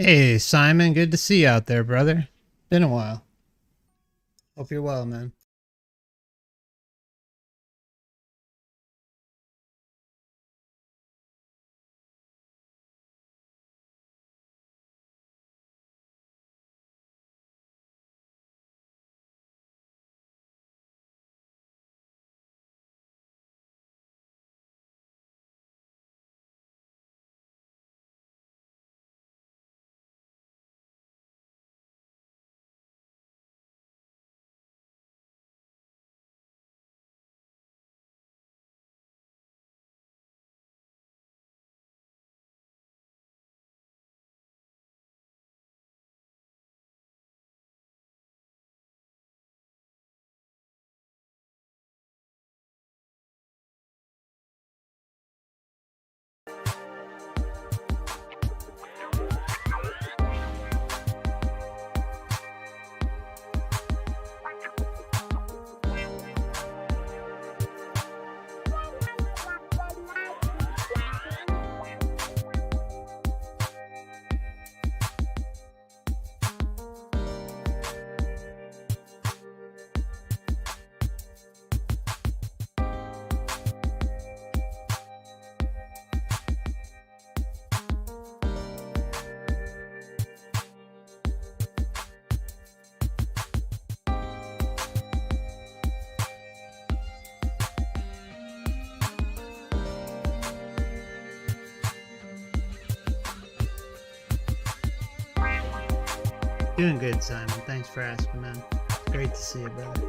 Hey, Simon, good to see you out there, brother. Been a while. Hope you're well, man. Doing good, Simon. Thanks for asking, man. Great to see you, brother.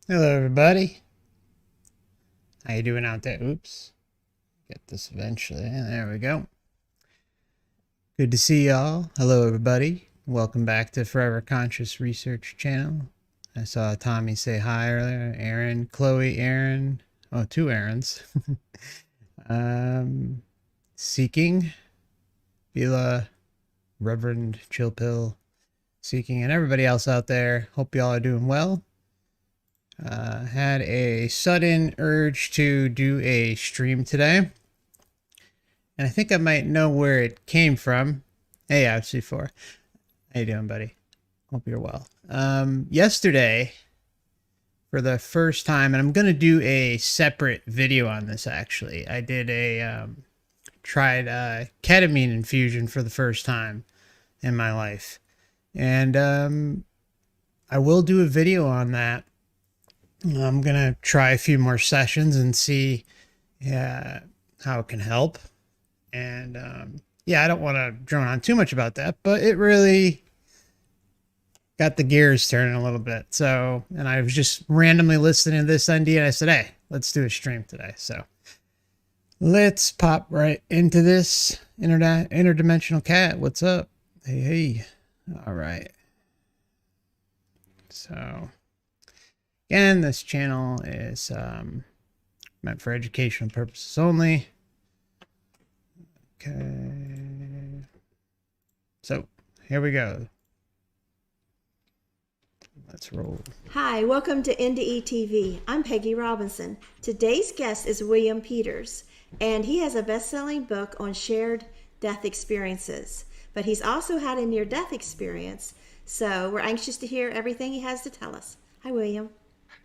Hello, everybody. How you doing out there? Oops. Get this eventually. There we go. Good to see y'all. Hello, everybody. Welcome back to Forever Conscious Research Channel. I saw Tommy say hi earlier. Aaron, Chloe, Aaron. Oh, two Aarons. Seeking. Bila, Reverend Chill Pill, Seeking, and everybody else out there. Hope y'all are doing well. Had a sudden urge to do a stream today, and I think I might know where it came from. Hey, FC4, how you doing, buddy? Hope you're well. Yesterday, for the first time, and I'm gonna do a separate video on this. Actually, I did a tried ketamine infusion for the first time in my life, and I will do a video on that. I'm going to try a few more sessions and see how it can help. And yeah, I don't want to drone on too much about that, but it really got the gears turning a little bit. So, and I was just randomly listening to this NDE and I said, hey, let's do a stream today. So let's pop right into this. Interdimensional Cat, what's up? Hey, hey. All right. So again, this channel is meant for educational purposes only. Okay. So here we go. Let's roll. Hi, welcome to NDE TV. I'm Peggy Robinson. Today's guest is William Peters, and he has a best-selling book on shared death experiences. But he's also had a near-death experience, so we're anxious to hear everything he has to tell us. Hi, William.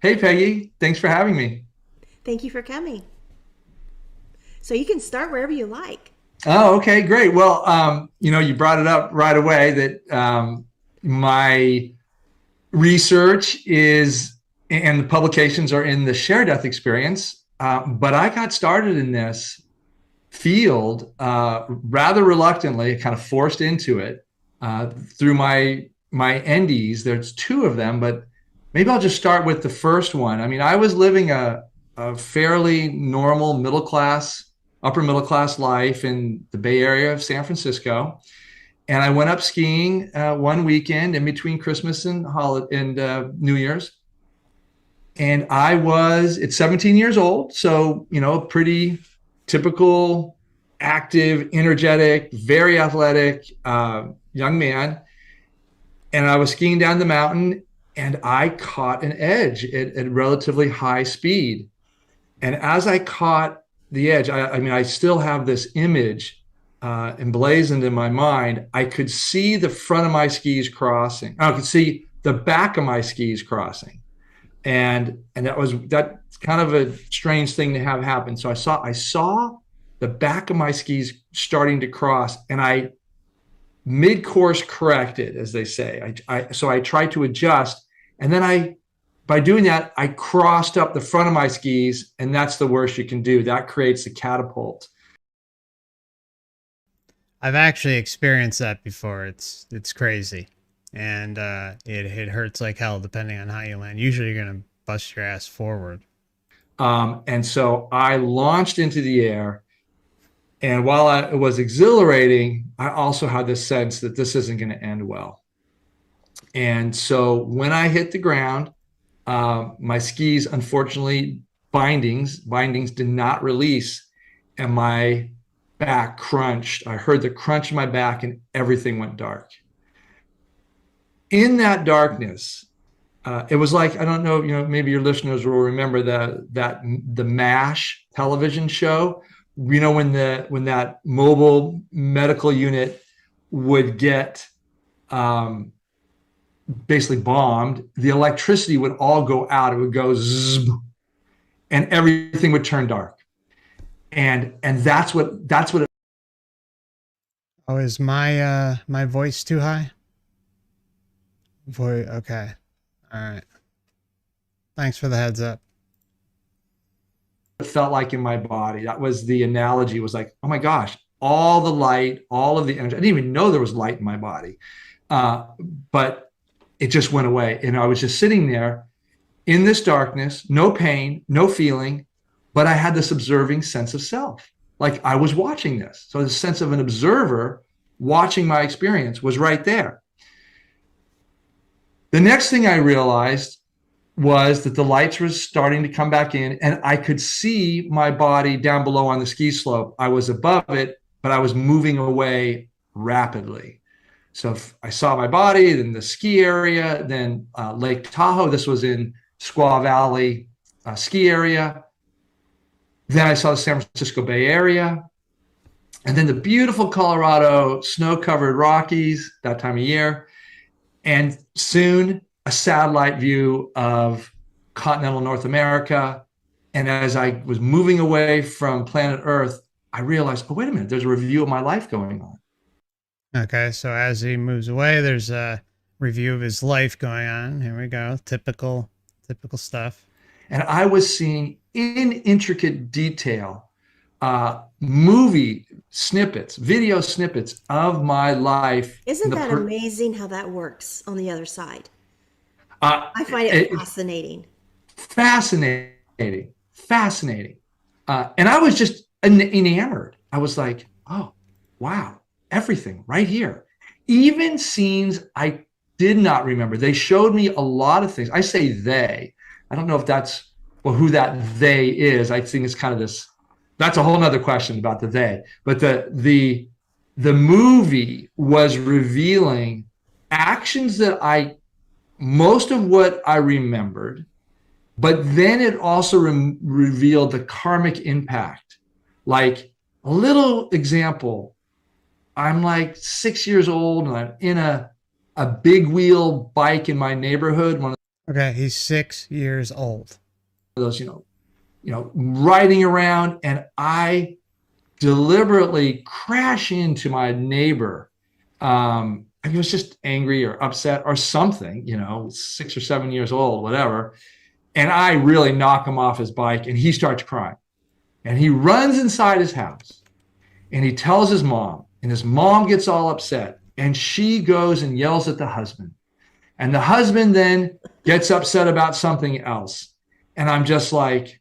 Hey, Peggy. Thanks for having me. Thank you for coming. So you can start wherever you like. Oh, okay, great. Well, you brought it up right away that my research is, and the publications are in the shared death experience, but I got started in this field rather reluctantly, kind of forced into it through my NDEs. There's two of them, but maybe I'll just start with the first one. I mean, I was living a fairly normal middle class, upper middle class life in the Bay Area of San Francisco. And I went up skiing one weekend in between Christmas and New Year's. And I was at 17 years old, so a pretty typical, active, energetic, very athletic young man. And I was skiing down the mountain, and I caught an edge at relatively high speed. And as I caught the edge, I mean, I still have this image emblazoned in my mind. I could see the front of my skis crossing. I could see the back of my skis crossing, and that's kind of a strange thing to have happen. So I saw the back of my skis starting to cross, and I mid-course corrected, as they say. So I tried to adjust, and then by doing that, I crossed up the front of my skis, and that's the worst you can do. That creates the catapult. I've actually experienced that before. It's crazy, and it hurts like hell depending on how you land. Usually, you're gonna bust your ass forward. And so I launched into the air, and while it was exhilarating, I also had this sense that this isn't going to end well. And so when I hit the ground, my skis, unfortunately, bindings did not release, and my back crunched. I heard the crunch in my back, and everything went dark. In that darkness, it was like, I don't know, maybe your listeners will remember the MASH television show. When that mobile medical unit would get basically bombed, the electricity would all go out. It would go zzz, and everything would turn dark. And that's what it. Oh, is my voice too high? Okay. All right. Thanks for the heads up. Felt like in my body. That was the analogy. Was like, oh my gosh, all the light, all of the energy. I didn't even know there was light in my body, but it just went away. And I was just sitting there in this darkness, no pain, no feeling, but I had this observing sense of self. Like I was watching this. So the sense of an observer watching my experience was right there. The next thing I realized was that the lights were starting to come back in, and I could see my body down below on the ski slope. I was above it, but I was moving away rapidly. So I saw my body, then the ski area, then Lake Tahoe. This was in Squaw Valley ski area. Then I saw the San Francisco Bay Area, and then the beautiful Colorado snow-covered Rockies that time of year. And soon a satellite view of continental North America. And as I was moving away from planet Earth, I realized, oh, wait a minute, there's a review of my life going on. Okay, so as he moves away, there's a review of his life going on. Here we go. Typical stuff. And I was seeing in intricate detail movie snippets, video snippets of my life. Isn't that amazing how that works on the other side? I find it fascinating. Fascinating. And I was just enamored. I was like, oh, wow, everything right here. Even scenes I did not remember. They showed me a lot of things. I say they. I don't know if that's who that they is. I think it's kind of this. That's a whole nother question about the they. But the movie was revealing actions that most of what I remembered, but then it also revealed the karmic impact. Like a little example, I'm like 6 years old and I'm in a big wheel bike in my neighborhood. Okay, he's 6 years old. Those, riding around, and I deliberately crash into my neighbor. I was just angry or upset or something, 6 or 7 years old, whatever. And I really knock him off his bike, and he starts crying. And he runs inside his house, and he tells his mom, and his mom gets all upset, and she goes and yells at the husband. And the husband then gets upset about something else. And I'm just like,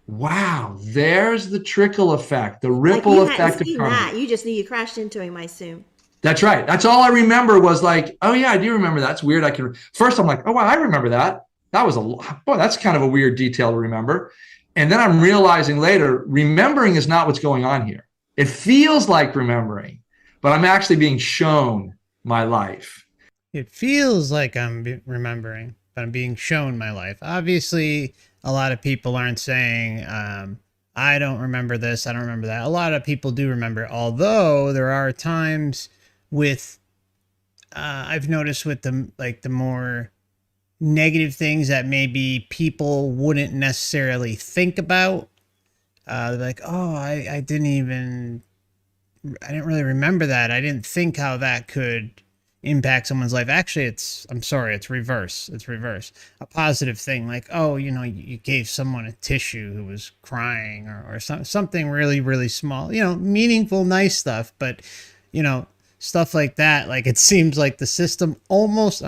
wow, there's the trickle effect, the Like ripple you hadn't effect of seen karma. that. You just knew you crashed into him, I assume. That's right. That's all I remember was like, oh yeah, I do remember that. It's weird. I can first I'm like, oh wow, I remember that. That was boy, that's kind of a weird detail to remember. And then I'm realizing later, remembering is not what's going on here. It feels like remembering, but I'm actually being shown my life. It feels like I'm remembering, but I'm being shown my life. Obviously, a lot of people aren't saying, I don't remember this, I don't remember that. A lot of people do remember, although there are times with, I've noticed with the more negative things that maybe people wouldn't necessarily think about. Like, oh, I didn't really remember that. I didn't think how that could impact someone's life. Actually, I'm sorry, it's reverse. It's reverse. A positive thing, like, oh, you gave someone a tissue who was crying, or something really, really small, meaningful, nice stuff. But, stuff like that, like, it seems like the system almost,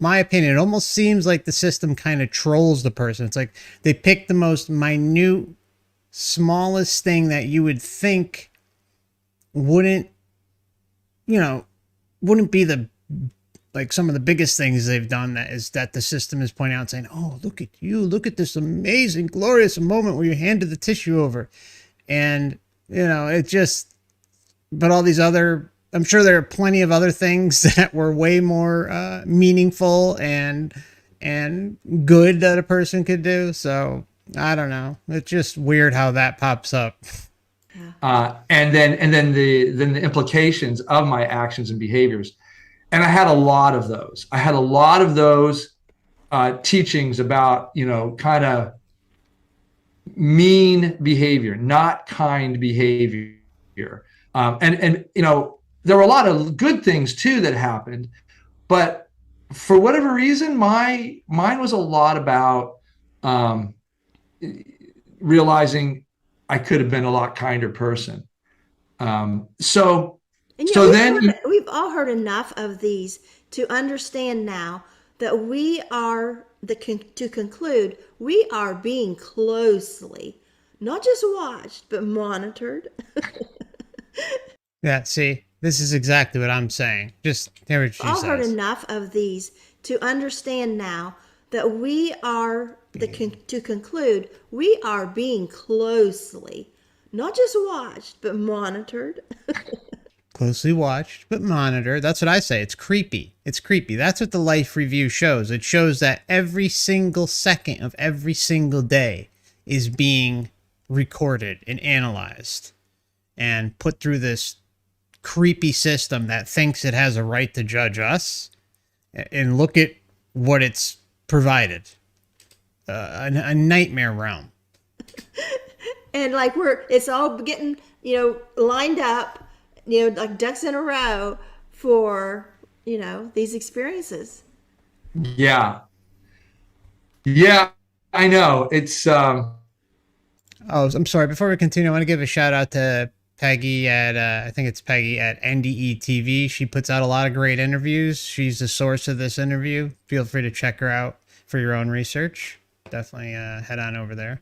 my opinion, it almost seems like the system kind of trolls the person. It's like they pick the most minute, smallest thing that you would think wouldn't be like some of the biggest things they've done, that the system is pointing out, saying, oh, look at you, look at this amazing, glorious moment where you handed the tissue over. And it just, but all these other, I'm sure there are plenty of other things that were way more meaningful and good that a person could do. So I don't know, it's just weird how that pops up. And then the implications of my actions and behaviors. And I had a lot of those. I had a lot of those teachings about, kind of mean behavior, not kind behavior. And there were a lot of good things too that happened, but for whatever reason, mine was a lot about realizing I could have been a lot kinder person. So then we've all heard enough of these to understand now that we are to conclude we are being closely, not just watched, but monitored. Yeah, see, this is exactly what I'm saying. Just hear what she says. I've heard enough of these to understand now that we are to conclude we are being closely, not just watched, but monitored. Closely watched, but monitored. That's what I say. It's creepy. It's creepy. That's what the life review shows. It shows that every single second of every single day is being recorded and analyzed and put through this creepy system that thinks it has a right to judge us. And look at what it's provided. A nightmare realm. And like it's all getting, lined up, like ducks in a row for, these experiences. Yeah. Yeah, I know. It's, Oh, I'm sorry. Before we continue, I want to give a shout out to Peggy at, I think it's Peggy at NDE TV. She puts out a lot of great interviews. She's the source of this interview. Feel free to check her out for your own research. Definitely head on over there.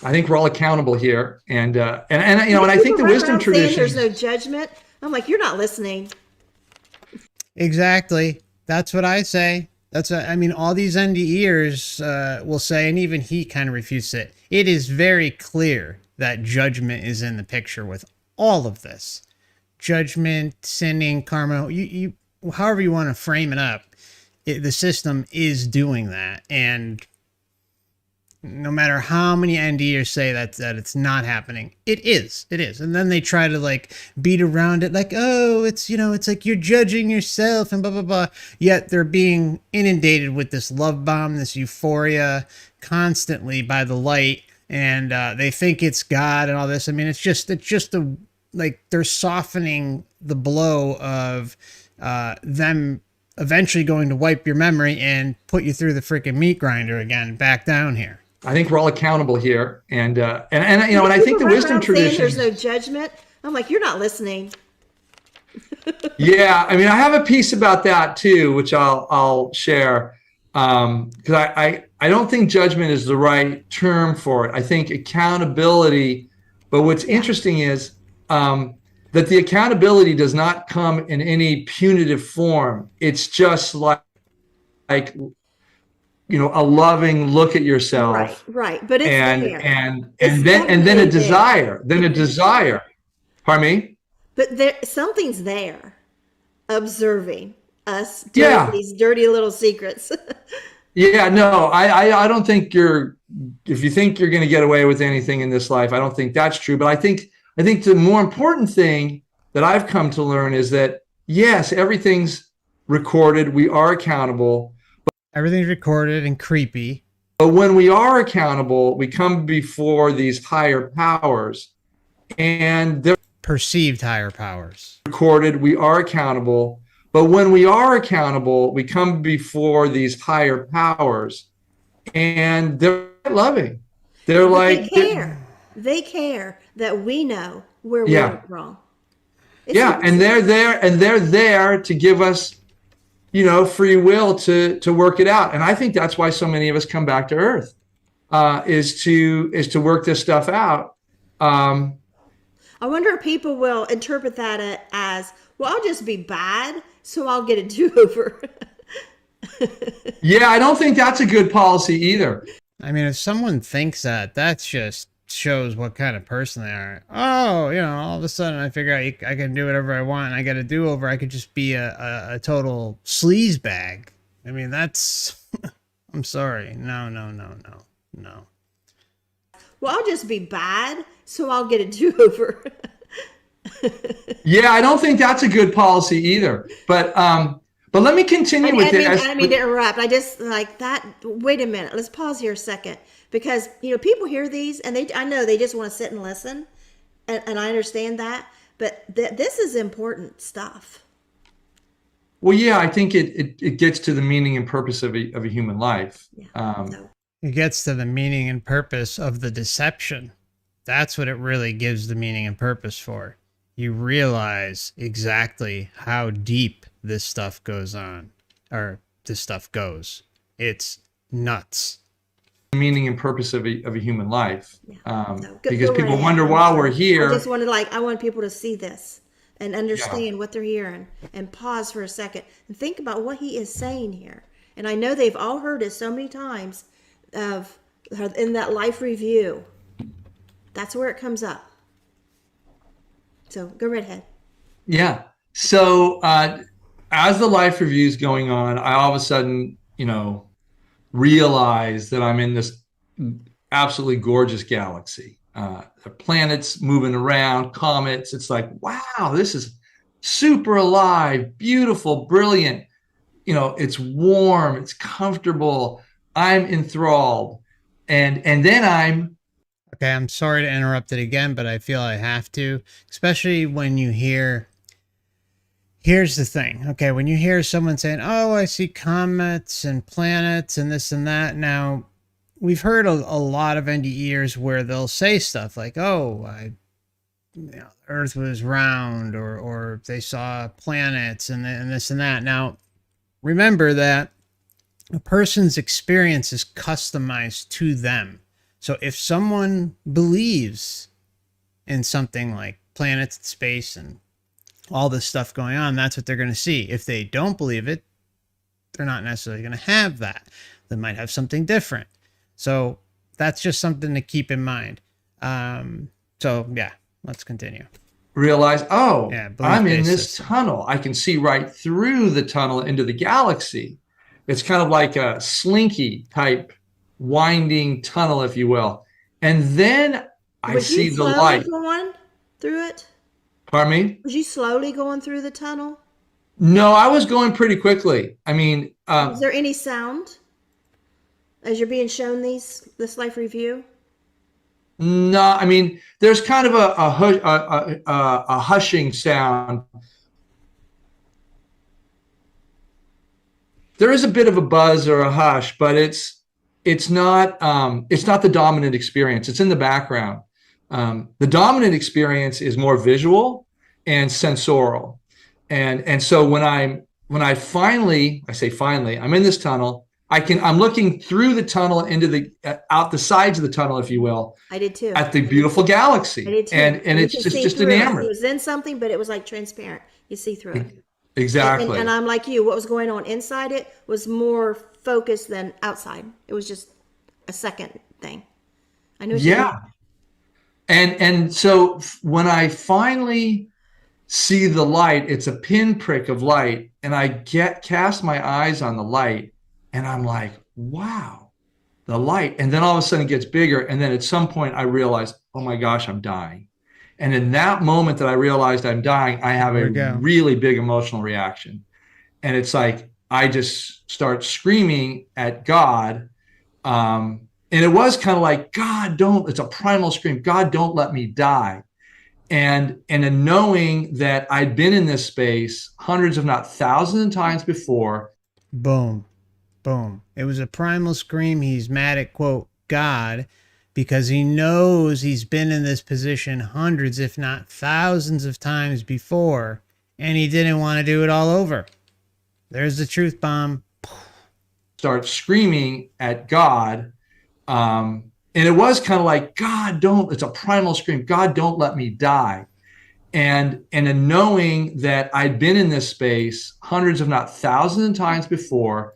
I think we're all accountable here, and I think the wisdom tradition. There's no judgment. I'm like, you're not listening. Exactly. That's what I say. All these NDEers will say, and even he kind of refutes it. It is very clear that judgment is in the picture with all of this. Judgment, sinning, karma, you however you want to frame it up, the system is doing that. And no matter how many NDEers say that it's not happening, it is. And then they try to like beat around it like, oh, it's like you're judging yourself and blah, blah, blah. Yet they're being inundated with this love bomb, this euphoria constantly by the light. And they think it's God and all this. I mean, it's just like they're softening the blow of them eventually going to wipe your memory and put you through the freaking meat grinder again, back down here. I think we're all accountable here, and I think the wisdom tradition. There's no judgment. I'm like, you're not listening. Yeah, I mean, I have a piece about that too, which I'll share. Because I don't think judgment is the right term for it. I think accountability. But what's Yeah. interesting is that the accountability does not come in any punitive form. It's just like a loving look at Right, yourself, right. But it's and there. and It's and then a definitely there. desire, Pardon me? But there something's there observing us doing Yeah. these dirty little secrets. Yeah, no, I don't think if you think you're going to get away with anything in this life, I don't think that's true. But I think the more important thing that I've come to learn is that yes, everything's recorded. We are accountable. Everything's recorded and creepy. But when we are accountable, we come before these higher powers, and they're Perceived higher powers. recorded. We are accountable. But when we are accountable, we come before these higher powers, and they're loving. They're But they like, care. They care that we know where we yeah, went wrong. It's yeah, and amazing. they're there to give us, free will to work it out. And I think that's why so many of us come back to Earth, is to work this stuff out. Um, I wonder if people will interpret that as, well, I'll just be bad, so I'll get a do-over. yeah, I don't think that's a good policy either. I mean, if someone thinks that, that just shows what kind of person they are. Oh, all of a sudden I figure out I can do whatever I want and I get a do-over. I could just be a total sleaze bag. I mean, that's... I'm sorry. No, no, no, no, no. Well, I'll just be bad, so I'll get a do-over. Yeah, I don't think that's a good policy either. But let me continue with it. I didn't mean to interrupt. I just like that. Wait a minute. Let's pause here a second, because people hear these and I know they just want to sit and listen, and I understand that. But this is important stuff. Well, yeah, I think it gets to the meaning and purpose of a human life. Yeah. So, It gets to the meaning and purpose of the deception. That's what it really gives the meaning and purpose for. You realize exactly how deep this stuff goes on, or this stuff goes. It's nuts. Meaning and purpose of a human life, yeah. So because go right people ahead. wonder while we're here. I just wanted, I want people to see this and understand what they're hearing, and pause for a second and think about what he is saying here. And I know they've all heard it so many times in that life review. That's where it comes up. So go right ahead. Yeah. So as the life review is going on, I all of a sudden, realize that I'm in this absolutely gorgeous galaxy. Planets moving around, comets. It's like, wow, this is super alive, beautiful, brilliant. It's warm, it's comfortable. I'm enthralled, and then I'm Okay, I'm sorry to interrupt it again, but I feel I have to, especially when you hear... Here's the thing. Okay, when you hear someone saying, oh, I see comets and planets and this and that. Now, we've heard a lot of NDEers where they'll say stuff like, oh, Earth was round, or they saw planets and this and that. Now, remember that a person's experience is customized to them. So if someone believes in something like planets, space, and all this stuff going on, that's what they're going to see. If they don't believe it, they're not necessarily going to have that. They might have something different. So that's just something to keep in mind. So yeah, let's continue. realize, oh, Yeah, I'm in this system. tunnel. I can see right through the tunnel into the galaxy. It's kind of like a slinky type winding tunnel, if you will. And then I see the light. Going through it? Pardon me? Was you slowly going through the tunnel? No, I was going pretty quickly. I mean, is there any sound as you're being shown this life review? no, I mean, there's kind of a hushing sound. There is a bit of a buzz or a hush, but it's not the dominant experience. It's in the background. The dominant experience is more visual and sensorial. And so when I finally, I say finally, I'm in this tunnel. I'm looking through the tunnel into the out the sides of the tunnel, if you will, I did too. at the beautiful I galaxy, did too. and You it's can just see just through it. It enamored. was in something, but it was like transparent. You see through it. And Exactly. I'm like you. What was going on inside it was more focused than outside. It was just a second thing. I knew what you mean. Yeah. And so when I finally see the light, it's a pinprick of light, and I cast my eyes on the light, and I'm like, wow, the light. And then all of a sudden it gets bigger, and then at some point I realize, oh my gosh, I'm dying. And in that moment that I realized I'm dying, I have There a we go. really big emotional reaction. And it's like I just start screaming at God. And it was kind of like, God, don't, it's a primal scream, God, don't let me die. And in knowing that I'd been in this space hundreds, if not thousands of times before. Boom. Boom. It was a primal scream. He's mad at, quote, God, because he knows he's been in this position hundreds, if not thousands of times before, and he didn't want to do it all over. There's the truth bomb. Start screaming at God. And it was kind of like, God, don't, it's a primal scream, God, don't let me die. And in knowing that I'd been in this space hundreds, if not thousands of times before,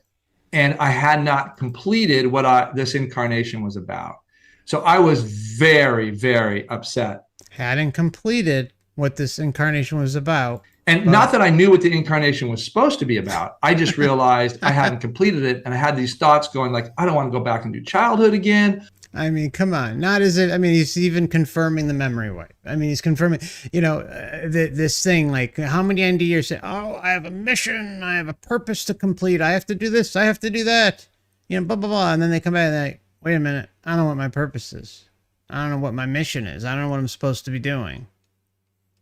and I had not completed what this incarnation was about. So I was very, very upset. Hadn't completed what this incarnation was about. And not that I knew what the incarnation was supposed to be about. I just realized I hadn't completed it. And I had these thoughts going like, I don't want to go back and do childhood again. I mean, come on. Not as it. I mean, he's even confirming the memory wipe. I mean, he's confirming, this thing, like how many NDEs say, oh, I have a mission. I have a purpose to complete. I have to do this. I have to do that. Blah, blah, blah. And then they come back and they're like, wait a minute. I don't know what my purpose is. I don't know what my mission is. I don't know what I'm supposed to be doing.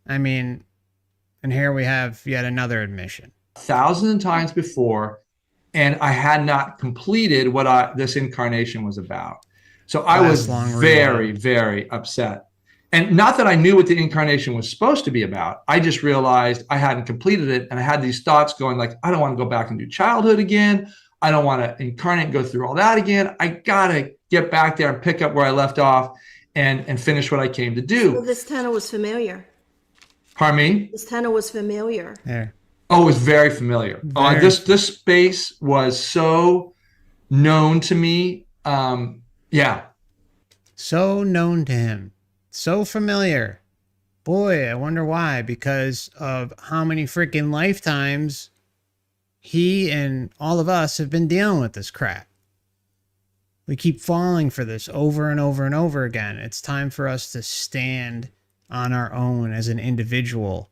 I mean, and here we have yet another admission. Thousands of times before, and I had not completed what this incarnation was about. So I was very, very upset. And not that I knew what the incarnation was supposed to be about. I just realized I hadn't completed it. And I had these thoughts going like, I don't want to go back and do childhood again. I don't want to incarnate and go through all that again. I got to get back there and pick up where I left off and finish what I came to do. Well, this tunnel was familiar. Pardon me? This tunnel was familiar. There. Oh, it was very familiar. This space was so known to me. Yeah. So known to him. So familiar. Boy, I wonder why. Because of how many freaking lifetimes he and all of us have been dealing with this crap. We keep falling for this over and over and over again. It's time for us to stand on our own as an individual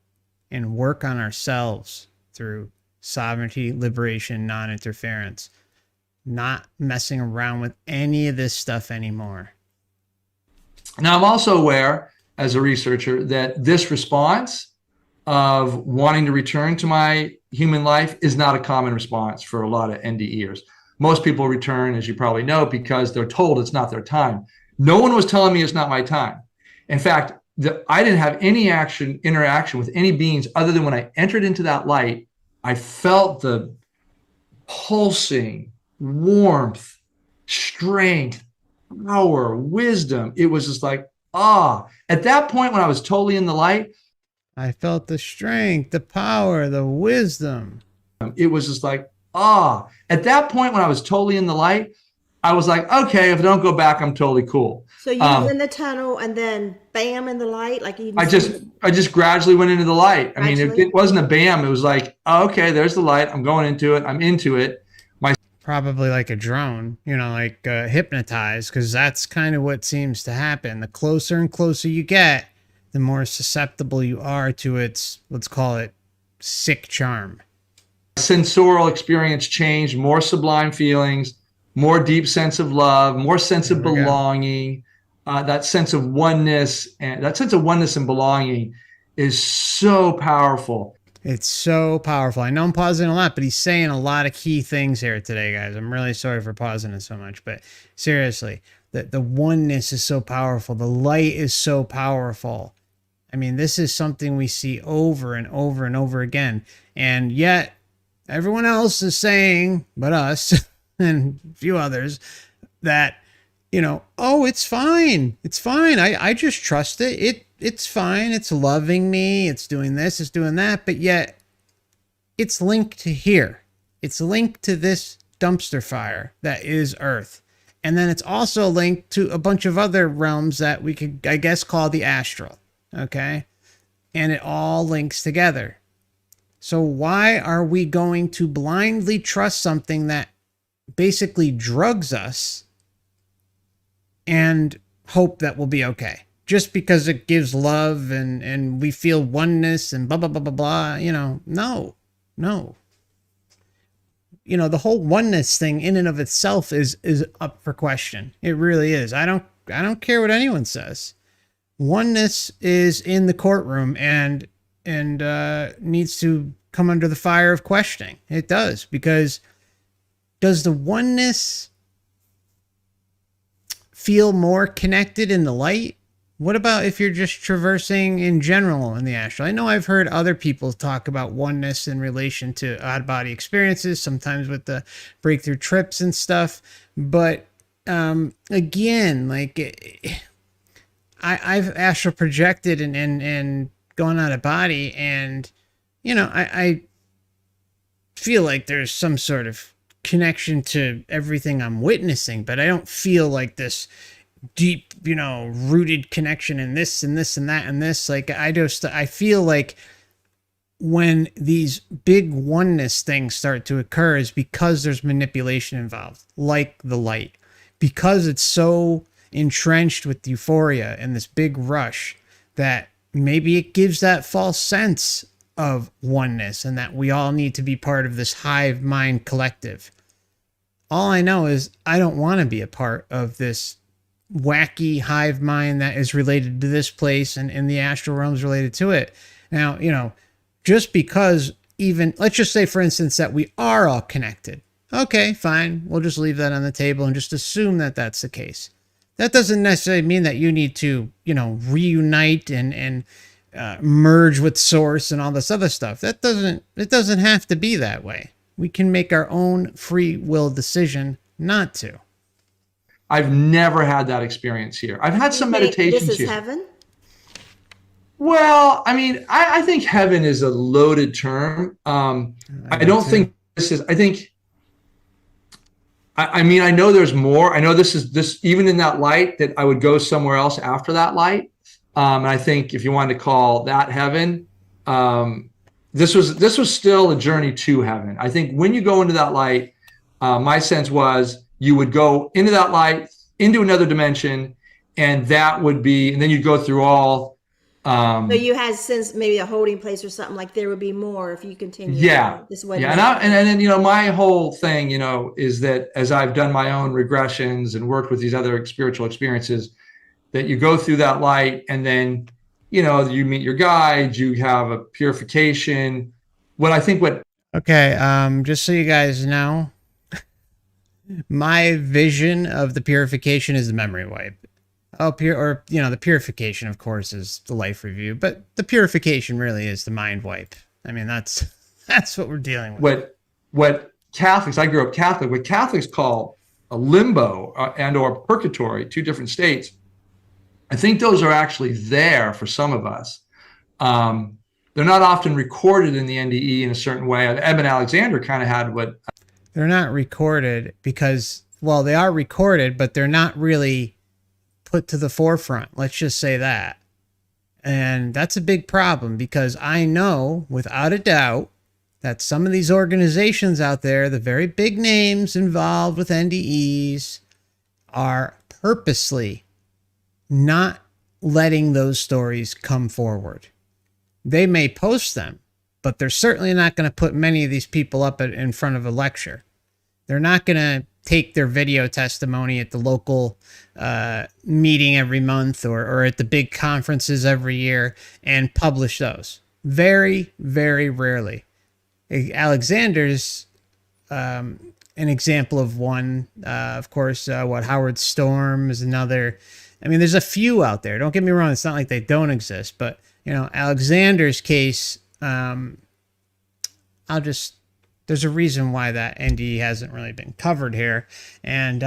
and work on ourselves through sovereignty, liberation, non-interference. Not messing around with any of this stuff anymore. Now, I'm also aware as a researcher that this response of wanting to return to my human life is not a common response for a lot of NDEers. Most people return, as you probably know, because they're told it's not their time. No one was telling me it's not my time. In fact, I didn't have any interaction with any beings other than when I entered into that light, I felt the pulsing warmth, strength, power, wisdom. It was just like, at that point when I was totally in the light, I felt the strength, the power, the wisdom. It was just like, at that point when I was totally in the light, I was like, okay, if I don't go back, I'm totally cool. So you was in the tunnel and then bam in the light, like you. I just gradually went into the light. I mean, it wasn't a bam. It was like, okay, there's the light. I'm going into it. I'm into it. Probably like a drone, like hypnotized, because that's kind of what seems to happen. The closer and closer you get, the more susceptible you are to its, let's call it, sick charm. Sensorial experience changed, more sublime feelings, more deep sense of love, more sense of belonging. That sense of oneness and belonging is so powerful. It's so powerful. I know I'm pausing a lot, but he's saying a lot of key things here today, guys. I'm really sorry for pausing it so much, but seriously, the oneness is so powerful. The light is so powerful. I mean, this is something we see over and over and over again. And yet everyone else is saying, but us and a few others, that, oh, it's fine. It's fine. I just trust it. It's fine. It's loving me. It's doing this. It's doing that. But yet it's linked to here. It's linked to this dumpster fire that is Earth. And then it's also linked to a bunch of other realms that we could, I guess, call the astral. Okay. And it all links together. So why are we going to blindly trust something that basically drugs us and hope that we'll be okay? Just because it gives love and we feel oneness and blah, blah, blah, blah, blah. No. The whole oneness thing in and of itself is up for question. It really is. I don't care what anyone says. Oneness is in the courtroom and needs to come under the fire of questioning. It does, because does the oneness feel more connected in the light? What about if you're just traversing in general in the astral? I know I've heard other people talk about oneness in relation to odd body experiences, sometimes with the breakthrough trips and stuff. But again, like I've astral projected and gone out of body, and I feel like there's some sort of connection to everything I'm witnessing, but I don't feel like this deep, rooted connection in this and this and that and this. Like I feel like when these big oneness things start to occur is because there's manipulation involved, like the light, because it's so entrenched with euphoria and this big rush that maybe it gives that false sense of oneness and that we all need to be part of this hive mind collective. All I know is I don't want to be a part of this wacky hive mind that is related to this place and the astral realms related to it. Now, just because even, let's just say, for instance, that we are all connected. Okay, fine. We'll just leave that on the table and just assume that that's the case. That doesn't necessarily mean that you need to, reunite and merge with source and all this other stuff. It doesn't have to be that way. We can make our own free will decision not to. I've never had that experience here. I've had some meditations this is here. Heaven? Well, I mean, I think heaven is a loaded term. I don't think this is, I mean, I know there's more. I know this even in that light, that I would go somewhere else after that light. And I think if you wanted to call that heaven, this was still a journey to heaven. I think when you go into that light, my sense was you would go into that light, into another dimension, and that would be, and then you'd go through all. So you had since maybe a holding place or something, like there would be more if you continue. Yeah. This way. Yeah. And then, my whole thing, is that as I've done my own regressions and worked with these other spiritual experiences, that you go through that light and then, you meet your guides, you have a purification. Okay. Just so you guys know, my vision of the purification is the memory wipe. The purification, of course, is the life review, but the purification really is the mind wipe. I mean, that's what we're dealing with. What Catholics, I grew up Catholic, what Catholics call a limbo and or purgatory, two different states. I think those are actually there for some of us. They're not often recorded in the NDE in a certain way. Eben Alexander kind of had what. They're not recorded because, well, they are recorded, but they're not really put to the forefront. Let's just say that. And that's a big problem, because I know without a doubt that some of these organizations out there, the very big names involved with NDEs, are purposely not letting those stories come forward. They may post them, but they're certainly not going to put many of these people up in front of a lecture. They're not going to take their video testimony at the local meeting every month or at the big conferences every year and publish those. Very, very rarely. Alexander's an example of one. Of course, Howard Storm is another. I mean, there's a few out there. Don't get me wrong. It's not like they don't exist, but Alexander's case, there's a reason why that NDE hasn't really been covered here. And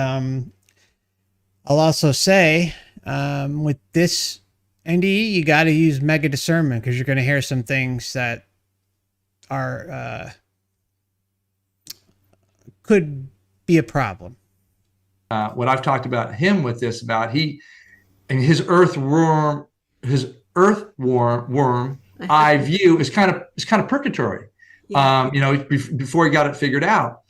I'll also say, with this NDE, you got to use mega discernment, because you're going to hear some things that are could be a problem. What I've talked about him with this, about his earthworm eye view is kind of purgatory. Yeah. Before he got it figured out.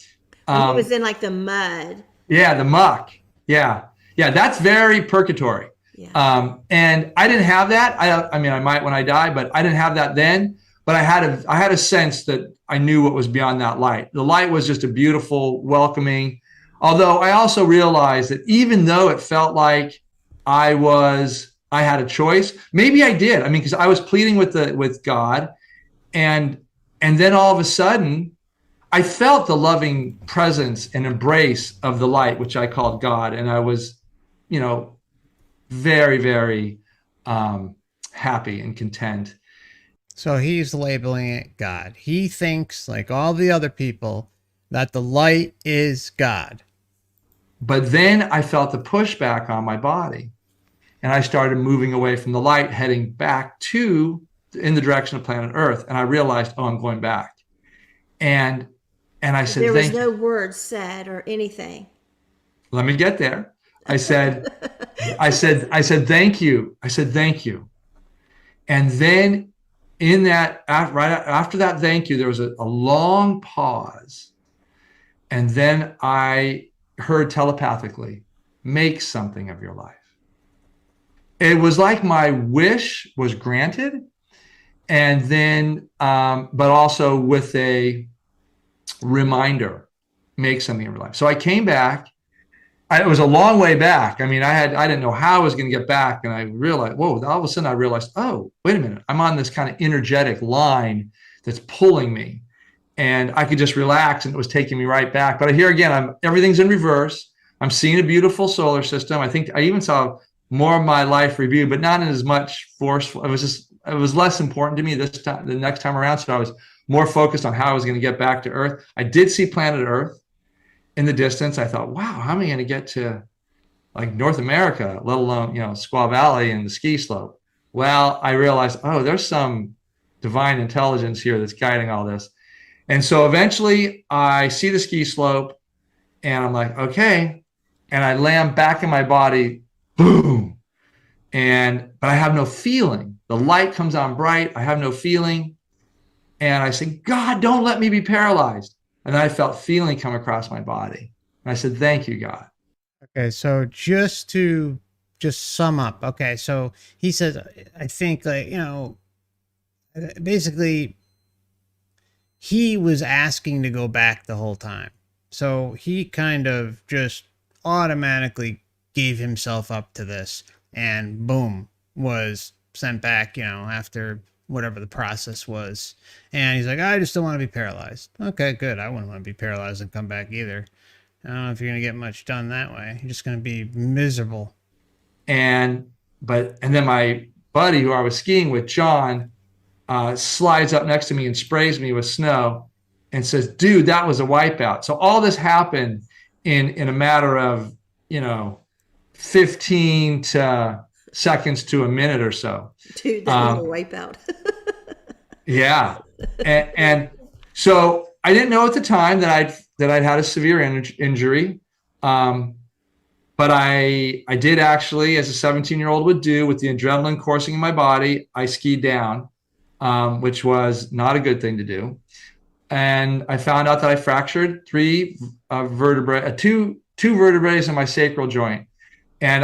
When he was in like the mud. Yeah, the muck. Yeah, that's very purgatory. Yeah. And I didn't have that. I mean, I might when I die, but I didn't have that then. But I had a sense that I knew what was beyond that light. The light was just a beautiful, welcoming. Although I also realized that even though it felt like I had a choice, maybe I did. I mean, because I was pleading with God, and then all of a sudden, I felt the loving presence and embrace of the light, which I called God, and I was, very, very happy and content. So he's labeling it God. He thinks, like all the other people, that the light is God. But then I felt the pushback on my body, and I started moving away from the light, heading back in the direction of planet Earth. And I realized, I'm going back. And I said, there was no words said or anything. Let me get there. I said, thank you. I said, thank you. And then right after that, thank you, there was a long pause. And then I heard telepathically, make something of your life. It was like my wish was granted. And then, but also with a reminder, make something of your life. So I came back. It was a long way back. I mean, I didn't know how I was going to get back. And I realized, whoa, all of a sudden I realized, oh, wait a minute. I'm on this kind of energetic line that's pulling me, and I could just relax, and it was taking me right back. But here again, everything's in reverse. I'm seeing a beautiful solar system. I think I even saw more of my life review, but not in as much forceful. It was less important to me this time, the next time around. So I was more focused on how I was going to get back to Earth. I did see planet Earth in the distance. I thought, wow, how am I going to get to like North America, let alone, Squaw Valley and the ski slope? Well, I realized, there's some divine intelligence here that's guiding all this. And so eventually I see the ski slope, and I'm like, okay. And I land back in my body, boom. But I have no feeling. The light comes on bright. I have no feeling. And I say, God, don't let me be paralyzed. And I felt feeling come across my body. And I said, thank you, God. Okay, so just to sum up. Okay, so he says, I think, basically he was asking to go back the whole time. So he kind of just automatically gave himself up to this, and boom, was sent back, after whatever the process was. And he's like, I just don't want to be paralyzed. Okay, good. I wouldn't want to be paralyzed and come back either. I don't know if you're going to get much done that way. You're just going to be miserable. And then my buddy who I was skiing with, John, slides up next to me and sprays me with snow and says, dude, that was a wipeout. So all this happened in a matter of, 15 seconds to a minute or so. Dude, that was a wipeout. Yeah. And so I didn't know at the time that I'd had a severe injury. But I did actually, as a 17-year-old would do, with the adrenaline coursing in my body, I skied down, which was not a good thing to do. And I found out that I fractured two vertebrae in my sacral joint. And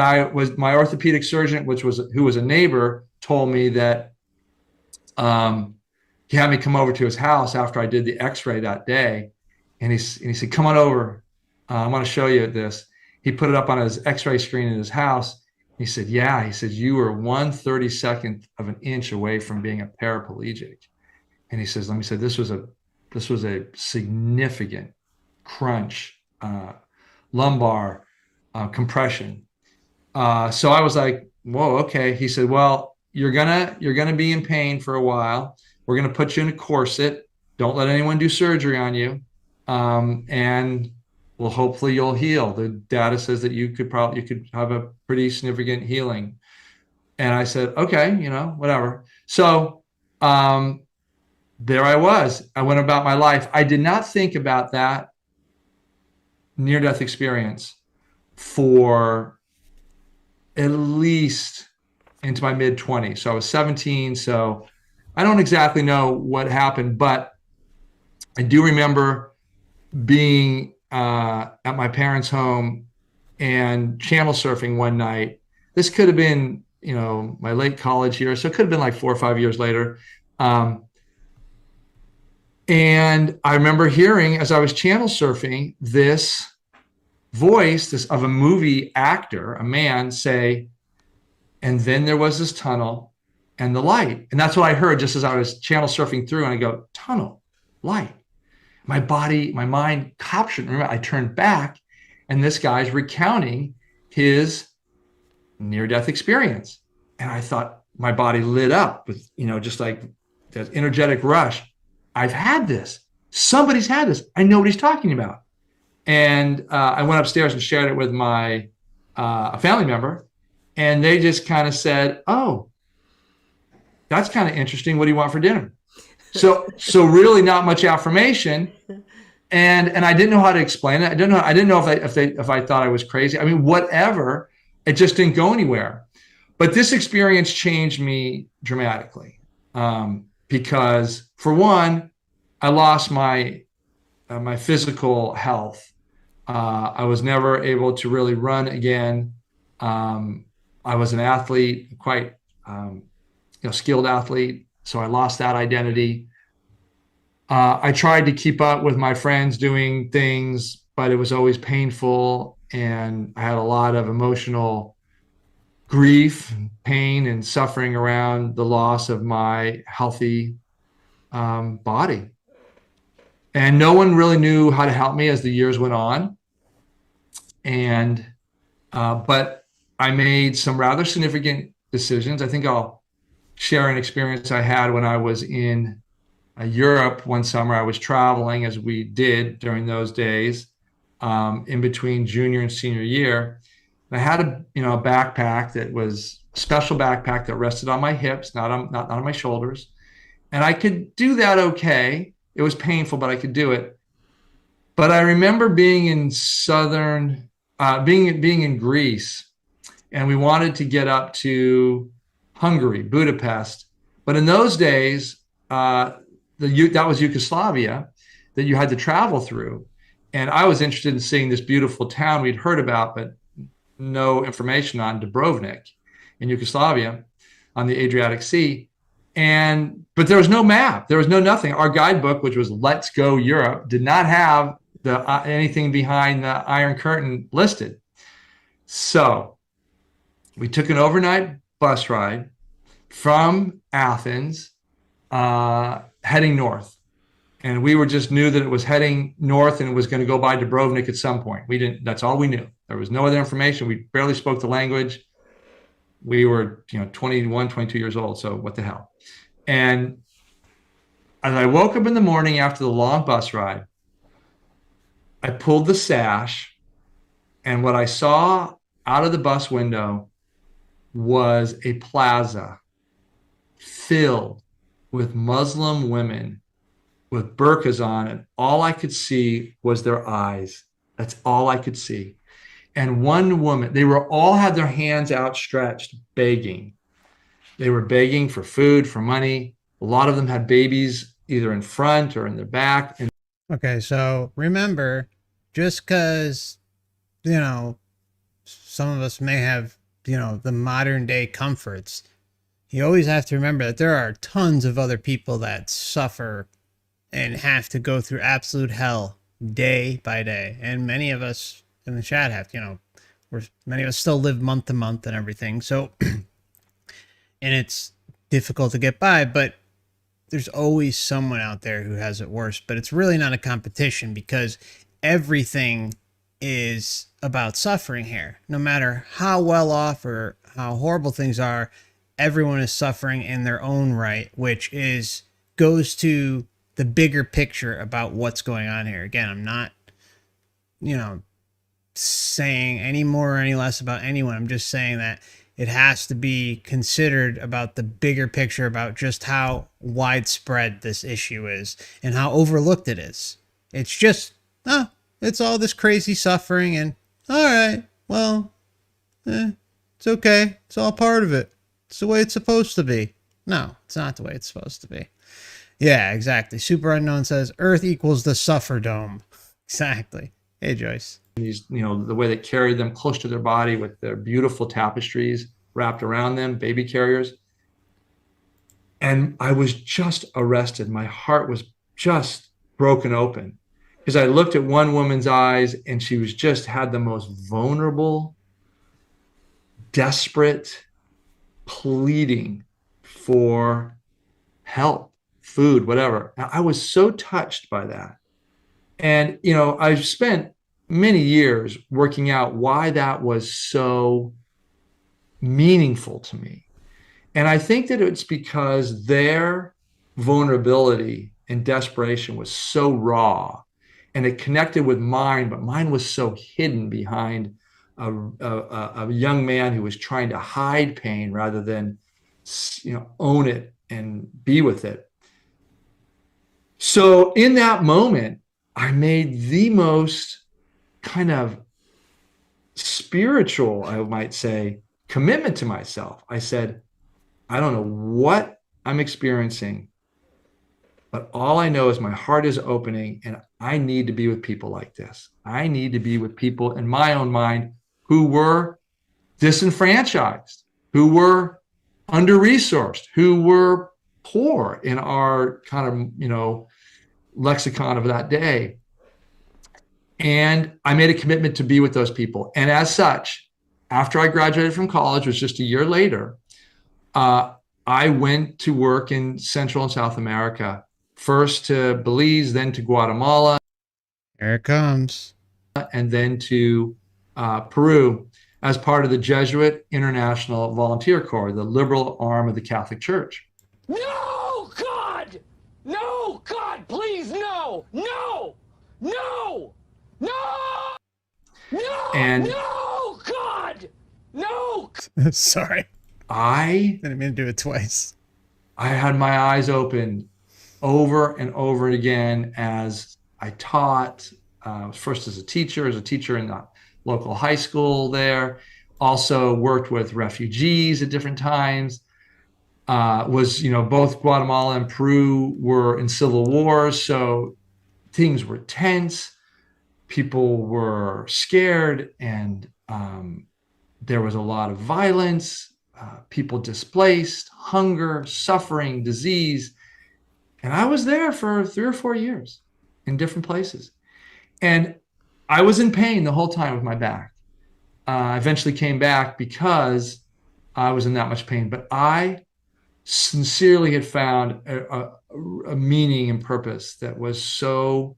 my orthopedic surgeon, who was a neighbor, told me that he had me come over to his house after I did the X-ray that day, and he said, "Come on over. I want to show you this." He put it up on his X-ray screen in his house. He said, "Yeah." He said, "You were 1/32 of an inch away from being a paraplegic." And he says, "Let me say, this was a significant crunch, lumbar compression." So I was like, "Whoa, okay." He said, "Well, you're gonna be in pain for a while. We're gonna put you in a corset. Don't let anyone do surgery on you, and well, hopefully you'll heal. The data says that you could have a pretty significant healing. And I said, okay, whatever. So there I was. I went about my life. I did not think about that near-death experience for at least into my mid-20s. So I was 17. So I don't exactly know what happened, but I do remember being at my parents' home and channel surfing one night. This could have been, my late college years. So it could have been like 4 or 5 years later. And I remember hearing, as I was channel surfing, this voice of a movie actor, a man, say, and then there was this tunnel and the light. And that's what I heard just as I was channel surfing through. And I go, tunnel, light. My body, my mind captured. Remember, I turned back and this guy's recounting his near-death experience. And I thought my body lit up with, just like that energetic rush. I've had this. Somebody's had this. I know what he's talking about. And I went upstairs and shared it with my a family member. And they just kind of said, oh, that's kind of interesting. What do you want for dinner? So really not much affirmation. And I didn't know how to explain it. I didn't know if I thought I was crazy. I mean, whatever. It just didn't go anywhere. But this experience changed me dramatically because, for one, I lost my physical health. I was never able to really run again. I was an athlete, quite skilled athlete, so I lost that identity. I tried to keep up with my friends doing things, but it was always painful, and I had a lot of emotional grief, pain, and suffering around the loss of my healthy body. And no one really knew how to help me as the years went on. And but I made some rather significant decisions. I think I'll share an experience I had when I was in Europe one summer. I was traveling, as we did during those days, in between junior and senior year. And I had a backpack that was a special backpack that rested on my hips, not on my shoulders, and I could do that okay. It was painful, but I could do it. But I remember being in being in Greece, and we wanted to get up to Hungary, Budapest. But in those days, that was Yugoslavia that you had to travel through. And I was interested in seeing this beautiful town we'd heard about, but no information on, Dubrovnik in Yugoslavia on the Adriatic Sea. But there was no map. There was nothing. Our guidebook, which was Let's Go Europe, did not have anything behind the Iron Curtain listed. So we took an overnight bus ride from Athens, heading north. And we just knew that it was heading north and it was going to go by Dubrovnik at some point. That's all we knew. There was no other information. We barely spoke the language. We were, 21, 22 years old. So what the hell? And as I woke up in the morning after the long bus ride, I pulled the sash, and what I saw out of the bus window was a plaza filled with Muslim women with burqas on, and all I could see was their eyes. That's all I could see. And one woman, they all had their hands outstretched, begging. They were begging for food, for money. A lot of them had babies either in front or in their back. Okay, so remember, just because, some of us may have, the modern day comforts, you always have to remember that there are tons of other people that suffer and have to go through absolute hell day by day. And many of us in the chat have, many of us still live month to month and everything. So, and it's difficult to get by, but there's always someone out there who has it worse. But it's really not a competition, because everything is about suffering here. No matter how well off or how horrible things are, everyone is suffering in their own right, which is goes to the bigger picture about what's going on here. Again, I'm not, saying any more or any less about anyone. I'm just saying that it has to be considered about the bigger picture about just how widespread this issue is and how overlooked it is. It's just, it's all this crazy suffering and all right, well, it's okay. It's all part of it. It's the way it's supposed to be. No, it's not the way it's supposed to be. Yeah, exactly. Super Unknown says Earth equals the Suffer Dome. Exactly. Hey, Joyce. These, the way they carried them close to their body with their beautiful tapestries wrapped around them, baby carriers. And I was just arrested. My heart was just broken open because I looked at one woman's eyes and she was just had the most vulnerable, desperate pleading for help, food, whatever. I was so touched by that. And, I've spent many years working out why that was so meaningful to me. And I think that it's because their vulnerability and desperation was so raw and it connected with mine, but mine was so hidden behind a young man who was trying to hide pain rather than, own it and be with it. So in that moment, I made the most kind of spiritual, I might say, commitment to myself. I said, I don't know what I'm experiencing, but all I know is my heart is opening and I need to be with people like this. I need to be with people in my own mind who were disenfranchised, who were under-resourced, who were poor in our kind of, lexicon of that day. And I made a commitment to be with those people. And as such, after I graduated from college, which was just a year later, I went to work in Central and South America, first to Belize, then to Guatemala. Here it comes. And then to Peru as part of the Jesuit International Volunteer Corps, the liberal arm of the Catholic Church. No, God! No, God, please, no! No! No! No! No! And no, God! No! Sorry. I didn't mean to do it twice. I had my eyes opened over and over again as I taught, first as a teacher in the local high school there, also worked with refugees at different times, both Guatemala and Peru were in civil wars, so things were tense, people were scared, and there was a lot of violence, people displaced, hunger, suffering, disease. And I was there for 3 or 4 years in different places. And I was in pain the whole time with my back. I eventually came back because I was in that much pain. But I sincerely had found a meaning and purpose that was so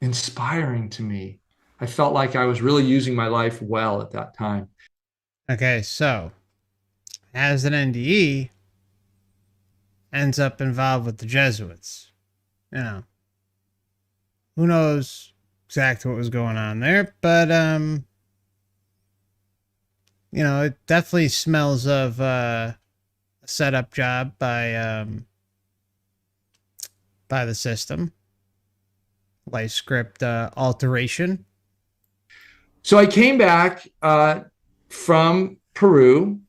inspiring to me. I felt like I was really using my life well at that time. Okay, so as an NDE, ends up involved with the Jesuits. Who knows exactly what was going on there, but it definitely smells of a setup job by the system, life script alteration. So I came back from Peru,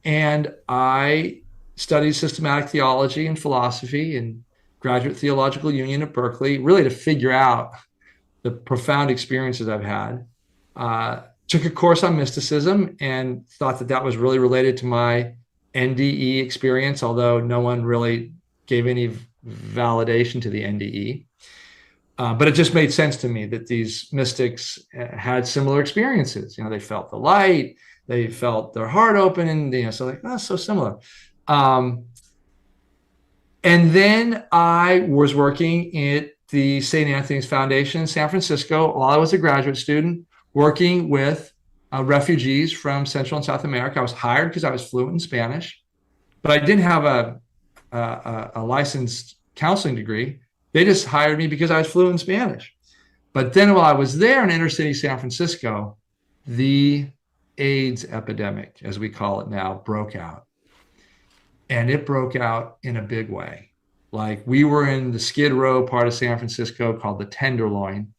and I studied systematic theology and philosophy in Graduate Theological Union at Berkeley, really to figure out the profound experiences I've had. Took a course on mysticism and thought that was really related to my NDE experience, although no one really gave any validation to the NDE. But it just made sense to me that these mystics had similar experiences. They felt the light, they felt their heart open, and so similar. And then I was working at the St. Anthony's Foundation in San Francisco while I was a graduate student, working with refugees from Central and South America. I was hired because I was fluent in Spanish, but I didn't have a licensed counseling degree. They just hired me because I was fluent in Spanish. But then while I was there in inner city San Francisco, the AIDS epidemic, as we call it now, broke out. And it broke out in a big way. Like we were in the Skid Row part of San Francisco called the Tenderloin.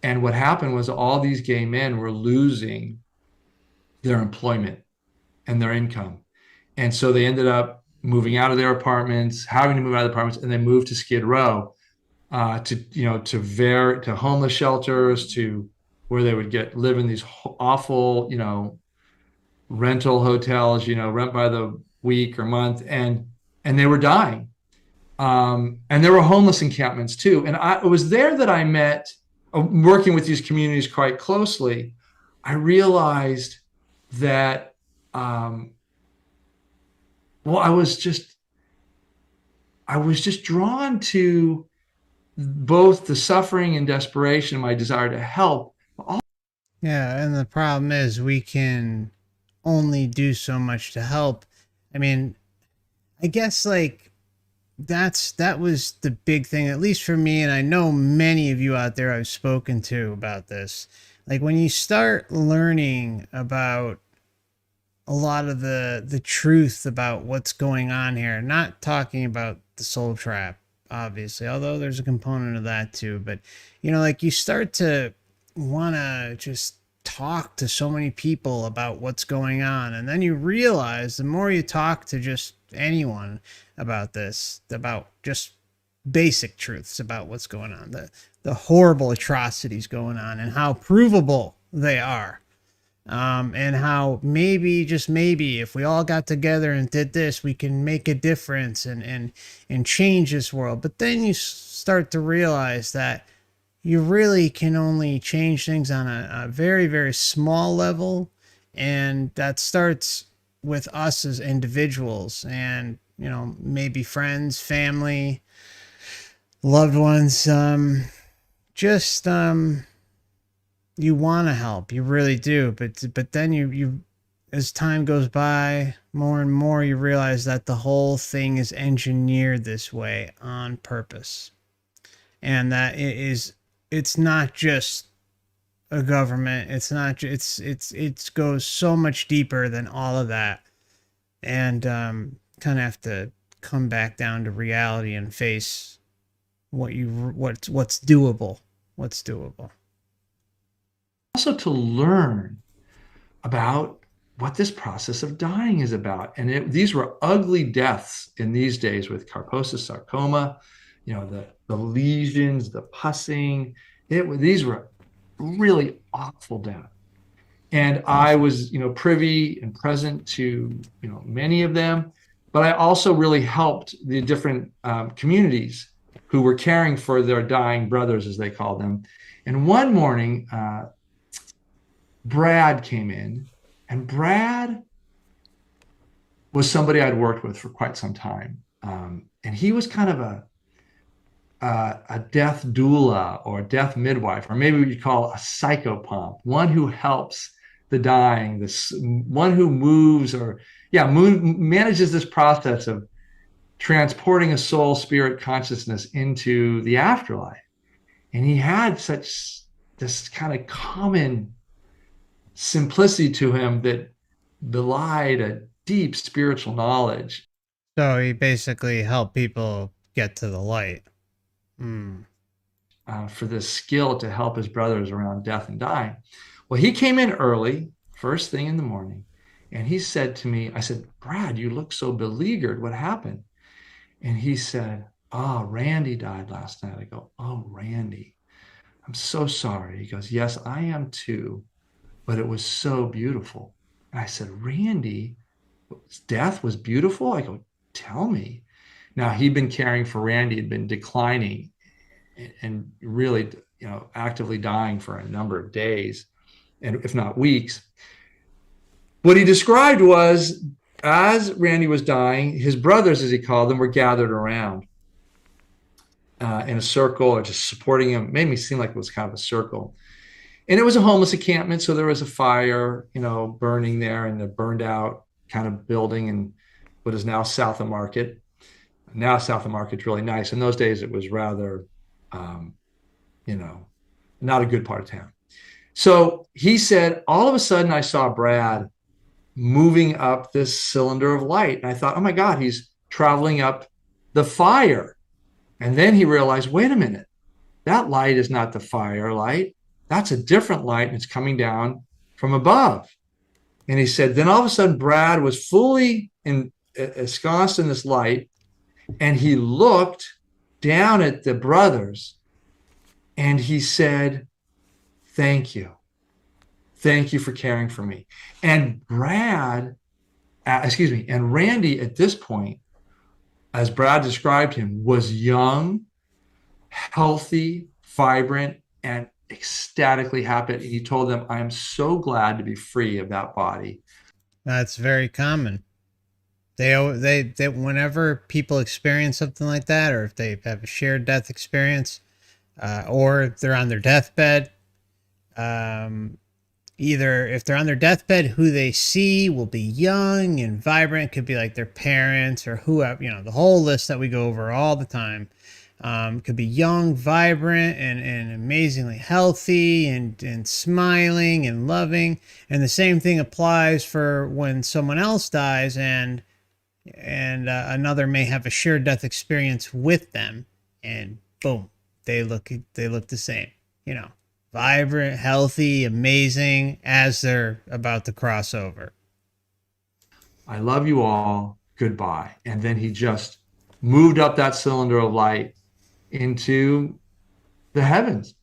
And what happened was all these gay men were losing their employment and their income. And so they ended up moving out of their apartments, having to move out of the apartments, and they moved to Skid Row to homeless shelters, to where they would live in these awful, rental hotels, rent by the week or month, and they were dying. And there were homeless encampments too. And it was there that I met, working with these communities quite closely, I realized that, I was just drawn to both the suffering and desperation, my desire to help. Yeah, and the problem is we can only do so much to help. I mean, I guess like that was the big thing, at least for me, and I know many of you out there I've spoken to about this. Like when you start learning about a lot of the truth about what's going on here, not talking about the soul trap, obviously, although there's a component of that too, but like you start to want to just talk to so many people about what's going on, and then you realize the more you talk to just anyone about this, about just basic truths about what's going on, the horrible atrocities going on and how provable they are, and how maybe, just maybe, if we all got together and did this, we can make a difference and change this world. But then you start to realize that you really can only change things on a very, very small level. And that starts with us as individuals and, maybe friends, family, loved ones. You want to help, you really do. But then you, as time goes by, more and more, you realize that the whole thing is engineered this way on purpose. And that it's not just a government. It's not. It goes so much deeper than all of that, and kind of have to come back down to reality and face what's doable. What's doable. Also to learn about what this process of dying is about. And these were ugly deaths in these days with Kaposi sarcoma, the lesions, the pussing. These were really awful deaths. And I was, privy and present to, many of them, but I also really helped the different communities who were caring for their dying brothers, as they called them. And one morning, Brad came in, and Brad was somebody I'd worked with for quite some time. And he was kind of a death doula or a death midwife, or maybe we'd call a psychopomp, one who helps the dying, one who manages this process of transporting a soul, spirit, consciousness into the afterlife. And he had this kind of common simplicity to him that belied a deep spiritual knowledge. So he basically helped people get to the light. For this skill to help his brothers around death and dying. Well, he came in early, first thing in the morning, and he said to me, I said, Brad, you look so beleaguered. What happened? And he said, Randy died last night. I go, oh, Randy, I'm so sorry. He goes, yes, I am too, but it was so beautiful. And I said, Randy, death was beautiful? I go, tell me. Now, he'd been caring for Randy, had been declining and really, actively dying for a number of days, and if not weeks. What he described was, as Randy was dying, his brothers, as he called them, were gathered around in a circle or just supporting him. It made me seem like it was kind of a circle. And it was a homeless encampment. So there was a fire, burning there in the burned out kind of building in what is now South of Market. Now South of Market's really nice. In those days, it was rather, um, not a good part of town. So he said, all of a sudden I saw Brad moving up this cylinder of light. And I thought, oh my God, he's traveling up the fire. And then he realized, wait a minute, that light is not the fire light. That's a different light, and it's coming down from above. And he said, then all of a sudden, Brad was fully ensconced in this light, and he looked down at the brothers, and he said, thank you. Thank you for caring for me. And and Randy at this point, as Brad described him, was young, healthy, vibrant, and ecstatically happy. And he told them, I am so glad to be free of that body. That's very common. They whenever people experience something like that, or if they have a shared death experience, or if they're on their deathbed, either if they're on their deathbed, who they see will be young and vibrant. Could be like their parents or whoever, the whole list that we go over all the time. Could be young, vibrant, and amazingly healthy and smiling and loving. And the same thing applies for when someone else dies and another may have a shared death experience with them, and boom, they look the same. Vibrant, healthy, amazing as they're about to cross over. I love you all. Goodbye. And then he just moved up that cylinder of light into the heavens.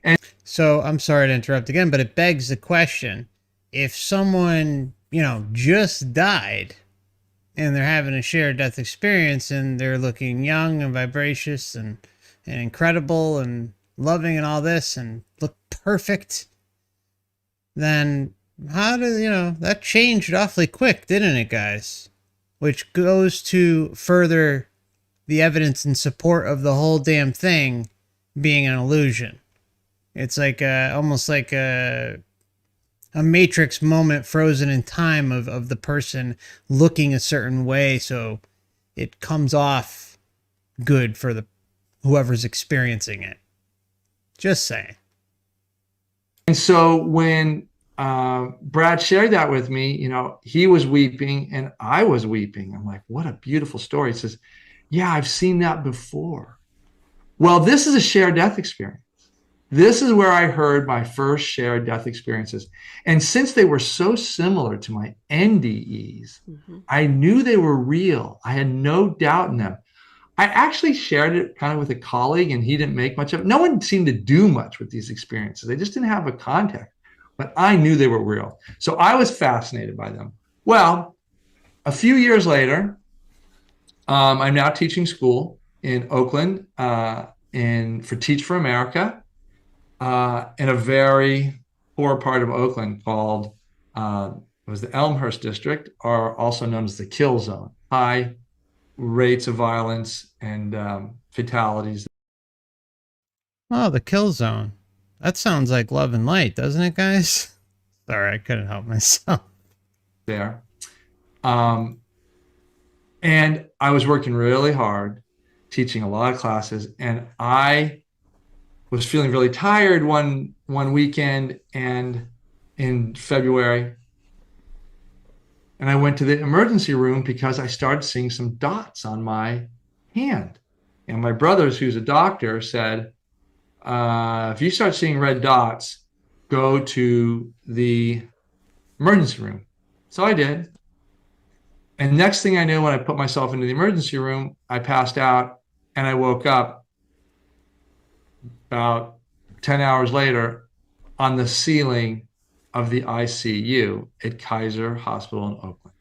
And so I'm sorry to interrupt again, but it begs the question, if someone, just died and they're having a shared death experience and they're looking young and vivacious and incredible and loving and all this and look perfect, then how did, that changed awfully quick, didn't it, guys? Which goes to further the evidence in support of the whole damn thing being an illusion. It's like almost like a Matrix moment frozen in time of the person looking a certain way, so it comes off good for the whoever's experiencing it. Just saying. And so when Brad shared that with me, he was weeping and I was weeping. I'm like, what a beautiful story. He says, yeah, I've seen that before. Well, this is a shared death experience. This is where I heard my first shared death experiences. And since they were so similar to my NDEs, I knew they were real. I had no doubt in them. I actually shared it kind of with a colleague, and he didn't make much of it. No one seemed to do much with these experiences. They just didn't have a contact, but I knew they were real. So I was fascinated by them. Well, a few years later, I'm now teaching school in Oakland for Teach for America in a very poor part of Oakland called, it was the Elmhurst District, or also known as the Kill Zone. High rates of violence and fatalities. Oh, the Kill Zone. That sounds like Love and Light, doesn't it, guys? Sorry, I couldn't help myself. There. And I was working really hard, teaching a lot of classes, and I was feeling really tired one weekend and in February. And I went to the emergency room because I started seeing some dots on my hand. And my brother, who's a doctor, said, if you start seeing red dots, go to the emergency room. So I did. And next thing I knew, when I put myself into the emergency room, I passed out and I woke up about 10 hours later on the ceiling of the ICU at Kaiser Hospital in Oakland.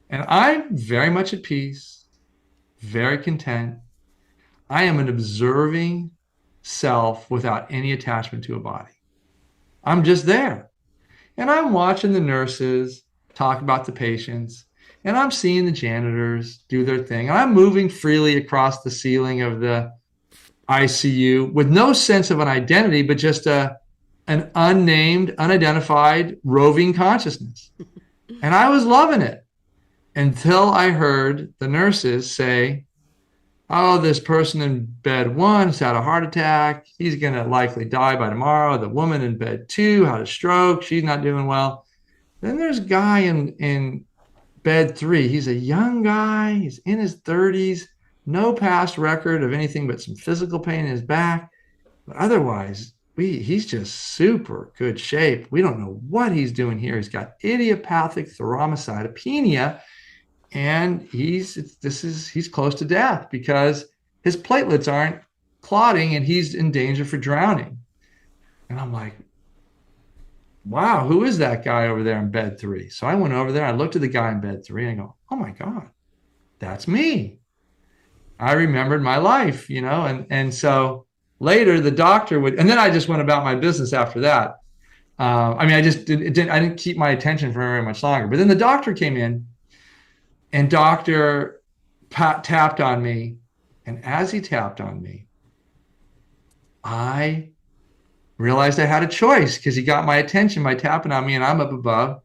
And I'm very much at peace, very content. I am an observing self without any attachment to a body. I'm just there. And I'm watching the nurses talk about the patients, and I'm seeing the janitors do their thing. And I'm moving freely across the ceiling of the ICU with no sense of an identity, but just an unnamed, unidentified roving consciousness. And I was loving it until I heard the nurses say, oh, this person in bed 1 has had a heart attack. He's going to likely die by tomorrow. The woman in bed 2 had a stroke. She's not doing well. Then there's a guy in bed 3. He's a young guy. He's in his 30s. No past record of anything but some physical pain in his back. But otherwise, he's just super good shape. We don't know what he's doing here. He's got idiopathic thrombocytopenia, and he's close to death because his platelets aren't clotting and he's in danger for drowning. And I'm like, wow, who is that guy over there in bed 3? So I went over there, I looked at the guy in bed 3 and I go, oh my God, that's me. I remembered my life, and so later the doctor would, and then I just went about my business after that. I didn't keep my attention for very much longer, but then the doctor came in and doctor tapped on me. And as he tapped on me, I realized I had a choice because he got my attention by tapping on me and I'm up above.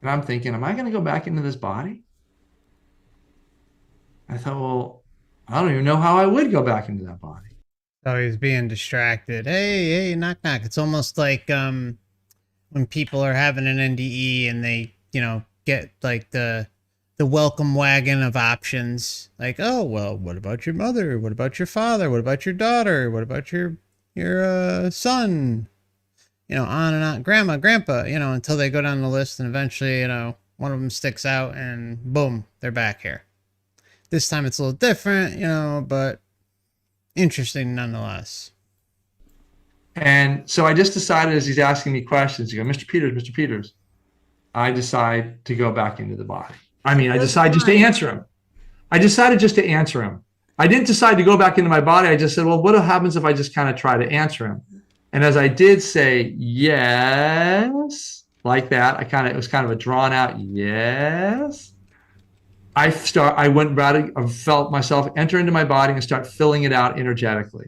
And I'm thinking, am I going to go back into this body? I thought, well, I don't even know how I would go back into that body. So he's being distracted. Hey, knock, knock. It's almost like when people are having an NDE and they, get like the welcome wagon of options. Like, oh, well, what about your mother? What about your father? What about your daughter? What about your son? On and on. Grandma, grandpa, until they go down the list and eventually, one of them sticks out and boom, they're back here. This time it's a little different, but interesting nonetheless. And so I just decided as he's asking me questions, to go, Mr. Peters, I decide to go back into the body. I decided just to answer him. I didn't decide to go back into my body. I just said, well, what happens if I just kind of try to answer him? And as I did say, yes, like that, it was kind of a drawn out yes. I felt myself enter into my body and start filling it out energetically.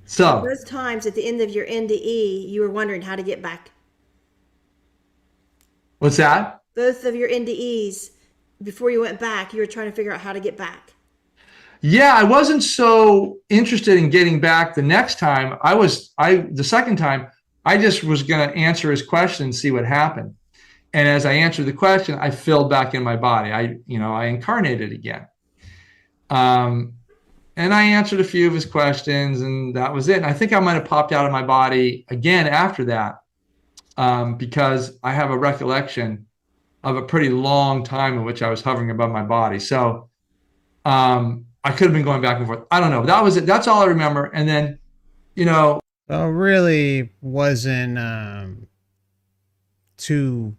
So those times at the end of your NDE, you were wondering how to get back. What's that? Both of your NDEs, before you went back, you were trying to figure out how to get back. Yeah, I wasn't so interested in getting back the next time. The second time, I just was going to answer his question and see what happened. And as I answered the question, I filled back in my body. I incarnated again. And I answered a few of his questions, and that was it. And I think I might have popped out of my body again after that, because I have a recollection of a pretty long time in which I was hovering above my body. So I could have been going back and forth. I don't know. That was it. That's all I remember. And then, So it really wasn't too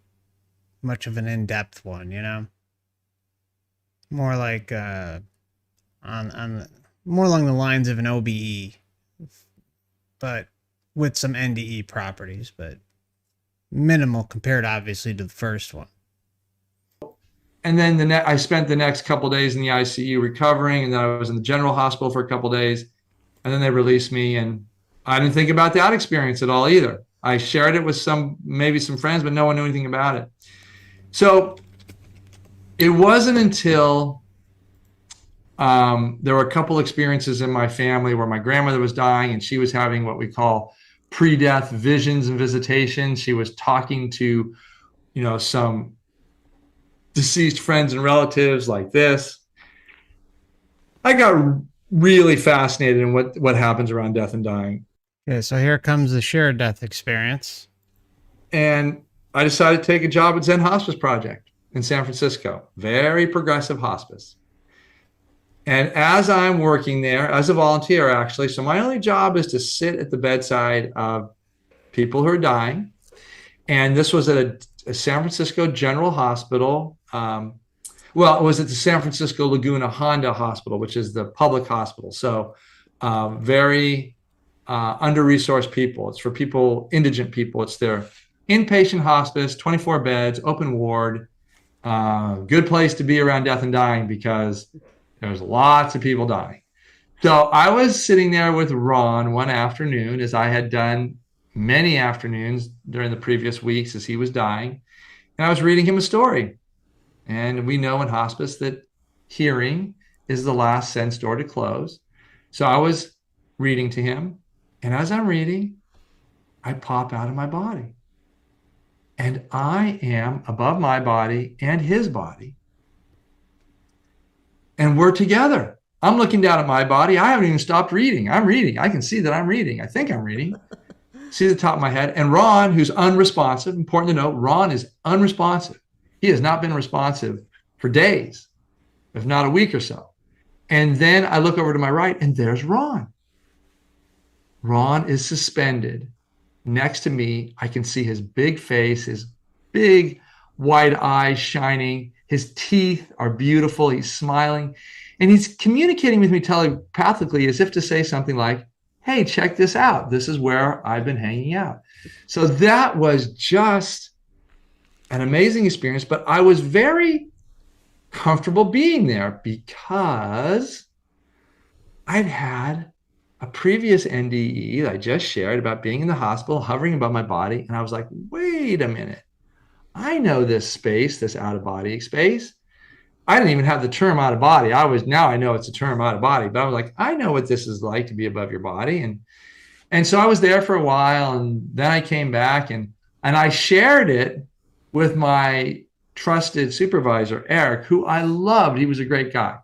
much of an in-depth one, more like more along the lines of an OBE, but with some NDE properties, but minimal compared obviously to the first one. And then I spent the next couple of days in the ICU recovering, and then I was in the general hospital for a couple of days, and then they released me, and I didn't think about that experience at all either. I shared it with maybe some friends, but no one knew anything about it. So it wasn't until there were a couple experiences in my family where my grandmother was dying and she was having what we call pre-death visions and visitations. She was talking to, some deceased friends and relatives like this. I got really fascinated in what happens around death and dying. Okay, so here comes the shared death experience. And I decided to take a job at Zen Hospice Project in San Francisco, very progressive hospice. And as I'm working there, as a volunteer actually, so my only job is to sit at the bedside of people who are dying. And this was at a San Francisco General Hospital. It was at the San Francisco Laguna Honda Hospital, which is the public hospital. So very under-resourced people. It's for indigent people. It's their inpatient hospice, 24 beds, open ward, good place to be around death and dying because there's lots of people dying. So I was sitting there with Ron one afternoon, as I had done many afternoons during the previous weeks as he was dying. And I was reading him a story. And we know in hospice that hearing is the last sense door to close. So I was reading to him. And as I'm reading, I pop out of my body. And I am above my body and his body. And we're together. I'm looking down at my body. I haven't even stopped reading. I'm reading. I can see that I'm reading. I think I'm reading. See the top of my head. And Ron, who's unresponsive, important to note, Ron is unresponsive. He has not been responsive for days, if not a week or so. And then I look over to my right, and there's Ron. Ron is suspended next to me. I can see his big face, his big wide eyes shining. His teeth are beautiful. He's smiling. And he's communicating with me telepathically as if to say something like, hey, check this out. This is where I've been hanging out. So that was just an amazing experience. But I was very comfortable being there because I'd had a previous NDE that I just shared about being in the hospital, hovering above my body. And I was like, wait a minute. I know this space, this out-of-body space. I didn't even have the term out of body. Now I know it's a term out of body, but I was like, I know what this is like to be above your body. And so I was there for a while, and then I came back and I shared it with my trusted supervisor, Eric, who I loved. He was a great guy.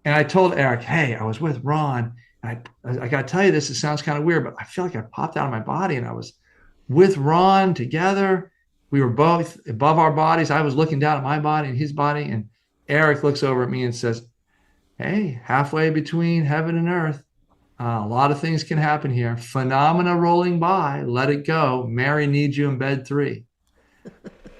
And I told Eric, hey, I was with Ron. And I got to tell you this, it sounds kind of weird, but I feel like I popped out of my body and I was with Ron together. We were both above our bodies. I was looking down at my body and his body. And Eric looks over at me and says, hey, halfway between heaven and earth, a lot of things can happen here. Phenomena rolling by, let it go. Mary needs you in bed 3.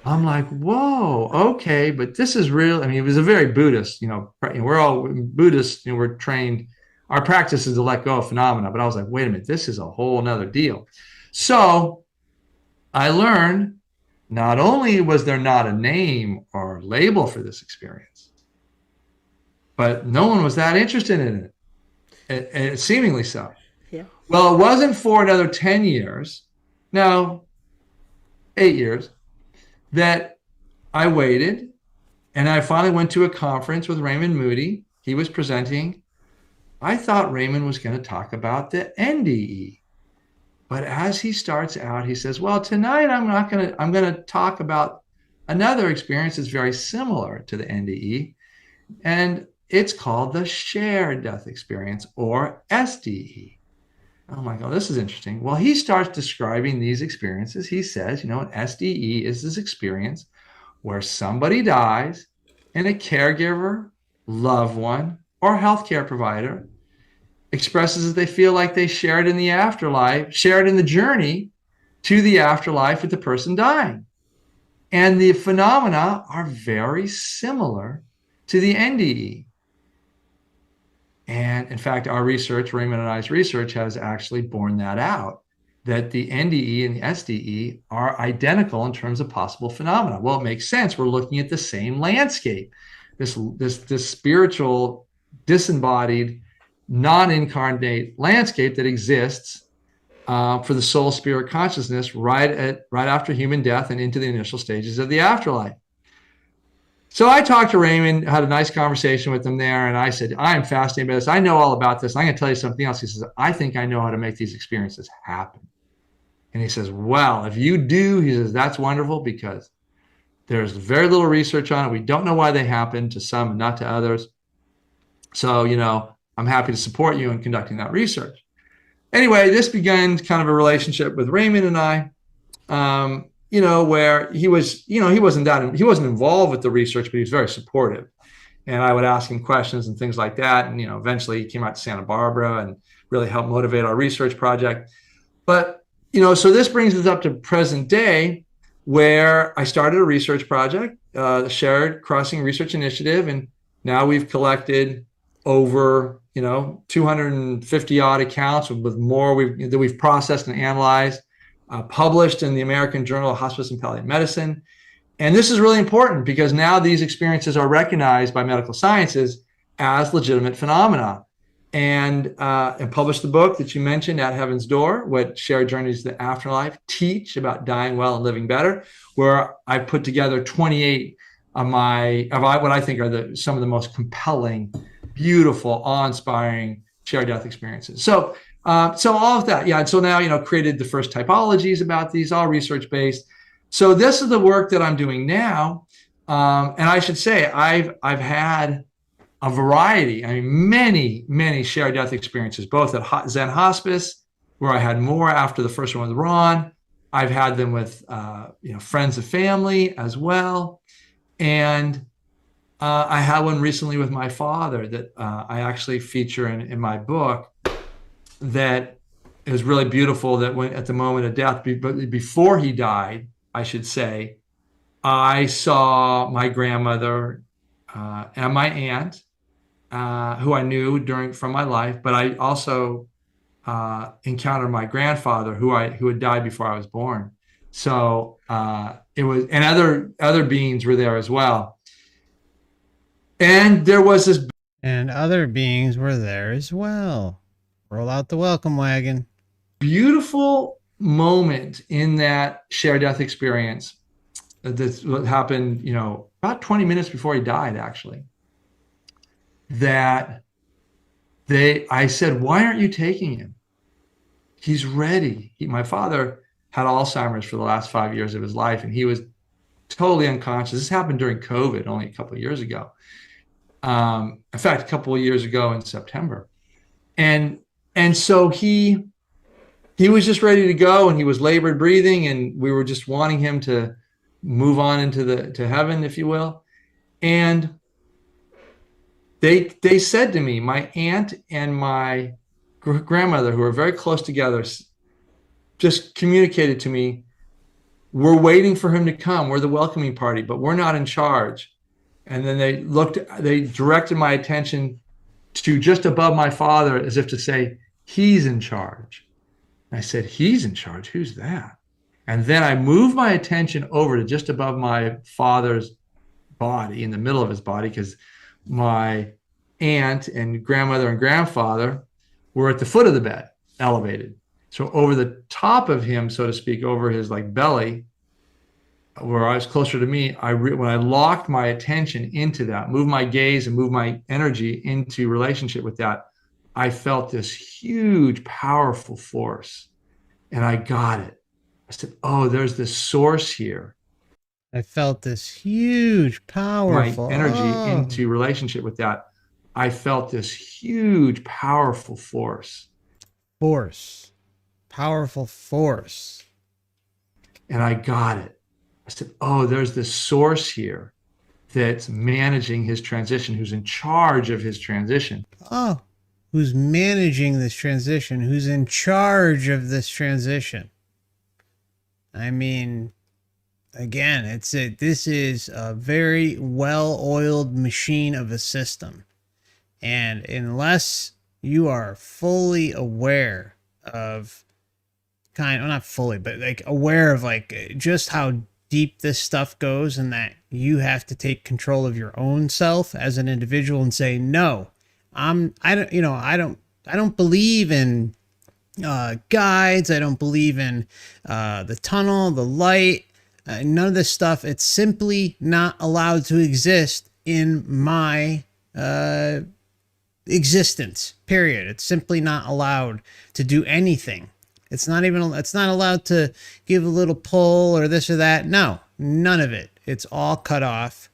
I'm like, whoa, okay, but this is real. I mean, it was a very Buddhist, we're all Buddhists, we're trained. Our practice is to let go of phenomena. But I was like, wait a minute, this is a whole nother deal. So I learned not only was there not a name or label for this experience, but no one was that interested in it, and seemingly so. Yeah. Well, it wasn't for another 10 years, no, 8 years, that I waited, and I finally went to a conference with Raymond Moody. He was presenting. I thought Raymond was going to talk about the NDE. But as he starts out, he says, well, tonight I'm going to talk about another experience that's very similar to the NDE. And it's called the shared death experience, or SDE. Oh my God, this is interesting. Well, he starts describing these experiences. He says, an SDE is this experience where somebody dies and a caregiver, loved one, or healthcare provider expresses that they feel like they shared in the afterlife, shared in the journey to the afterlife with the person dying. And the phenomena are very similar to the NDE. And in fact, our research, Raymond and I's research, has actually borne that out, that the NDE and the SDE are identical in terms of possible phenomena. Well, it makes sense. We're looking at the same landscape, this spiritual, disembodied, non-incarnate landscape that exists for the soul, spirit, consciousness right after human death and into the initial stages of the afterlife. So I talked to Raymond, had a nice conversation with him there, and I said, I'm fascinated by this. I know all about this. I'm going to tell you something else. He says, I think I know how to make these experiences happen. And he says, well, if you do, he says, that's wonderful, because there's very little research on it. We don't know why they happen to some and not to others. So, I'm happy to support you in conducting that research. Anyway, this began kind of a relationship with Raymond and I, where he wasn't involved with the research, but he was very supportive. And I would ask him questions and things like that. And, eventually he came out to Santa Barbara and really helped motivate our research project. But, so this brings us up to present day, where I started a research project, the Shared Crossing Research Initiative. And now we've collected over 250 odd accounts with more that we've processed and analyzed, published in the American Journal of Hospice and Palliative Medicine. And this is really important because now these experiences are recognized by medical sciences as legitimate phenomena. and published the book that you mentioned, At Heaven's Door, What Shared Journeys to the Afterlife Teach About Dying Well and Living Better, where I put together 28 of what I think are some of the most compelling, beautiful, awe-inspiring shared death experiences. So all of that, yeah. And so now, created the first typologies about these, all research-based. So this is the work that I'm doing now. And I should say, I've had a variety, many shared death experiences, both at Zen Hospice, where I had more after the first one with Ron. I've had them with, friends and family as well. And I had one recently with my father that I actually feature in my book, that is really beautiful. That when at the moment of death, before he died, I should say, I saw my grandmother and my aunt, who I knew from my life, but I also encountered my grandfather, who had died before I was born. So it was, and other beings were there as well. And there was this, and other beings were there as well. Roll out the welcome wagon. Beautiful moment in that shared death experience. This happened, about 20 minutes before he died, actually. That I said, "Why aren't you taking him? He's ready." My father had Alzheimer's for the last 5 years of his life, and he was totally unconscious. This happened during COVID, only a couple of years ago. In fact, a couple of years ago in September, and so he was just ready to go, and he was labored breathing, and we were just wanting him to move on into to heaven, if you will. And they said to me, my aunt and my grandmother, who are very close together, just communicated to me, "We're waiting for him to come. We're the welcoming party, but we're not in charge." And then they directed my attention to just above my father, as if to say, "He's in charge." And I said, "He's in charge? Who's that?" And then I moved my attention over to just above my father's body, in the middle of his body, because my aunt and grandmother and grandfather were at the foot of the bed, elevated. So over the top of him, so to speak, over his belly, where I was closer to me, when I locked my attention into that, moved my gaze and moved my energy into relationship with that, I felt this huge, powerful force. And I got it. I said, "Oh, there's this source here." I felt this huge, powerful My energy into relationship with that, I felt this huge, powerful force. Powerful force. And I got it. I said, "Oh, there's this source here that's managing his transition, who's in charge of his transition." Oh, who's managing this transition? Who's in charge of this transition? I mean, again, this is a very well-oiled machine of a system. And unless you are fully aware of not fully, but aware of just how deep this stuff goes, and that you have to take control of your own self as an individual and say, "No, I don't believe in guides. I don't believe in the tunnel, the light, none of this stuff. It's simply not allowed to exist in my existence, period. It's simply not allowed to do anything. It's not allowed to give a little pull or this or that. No, none of it. It's all cut off,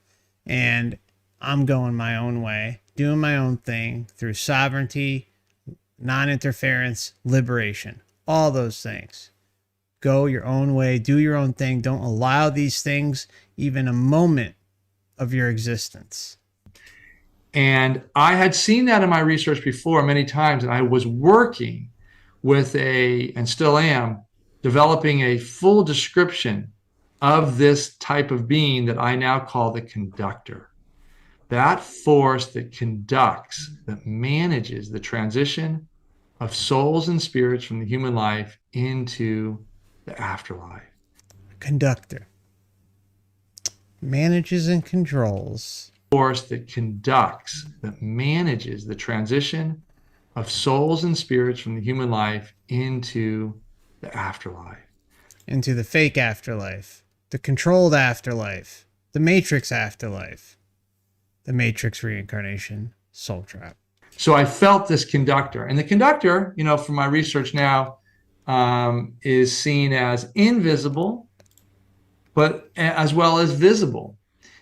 and I'm going my own way, doing my own thing through sovereignty, non-interference, liberation, all those things. Go your own way, do your own thing. Don't allow these things even a moment of your existence." And I had seen that in my research before many times, and I was working with and still am, developing a full description of this type of being that I now call the conductor. That force that conducts, that manages the transition of souls and spirits from the human life into the afterlife. Conductor. Manages and controls. Force that conducts, that manages the transition of souls and spirits from the human life into the afterlife. Into the fake afterlife, the controlled afterlife, the Matrix afterlife, the Matrix reincarnation, soul trap. So I felt this conductor, and the conductor, from my research now, is seen as invisible, but as well as visible.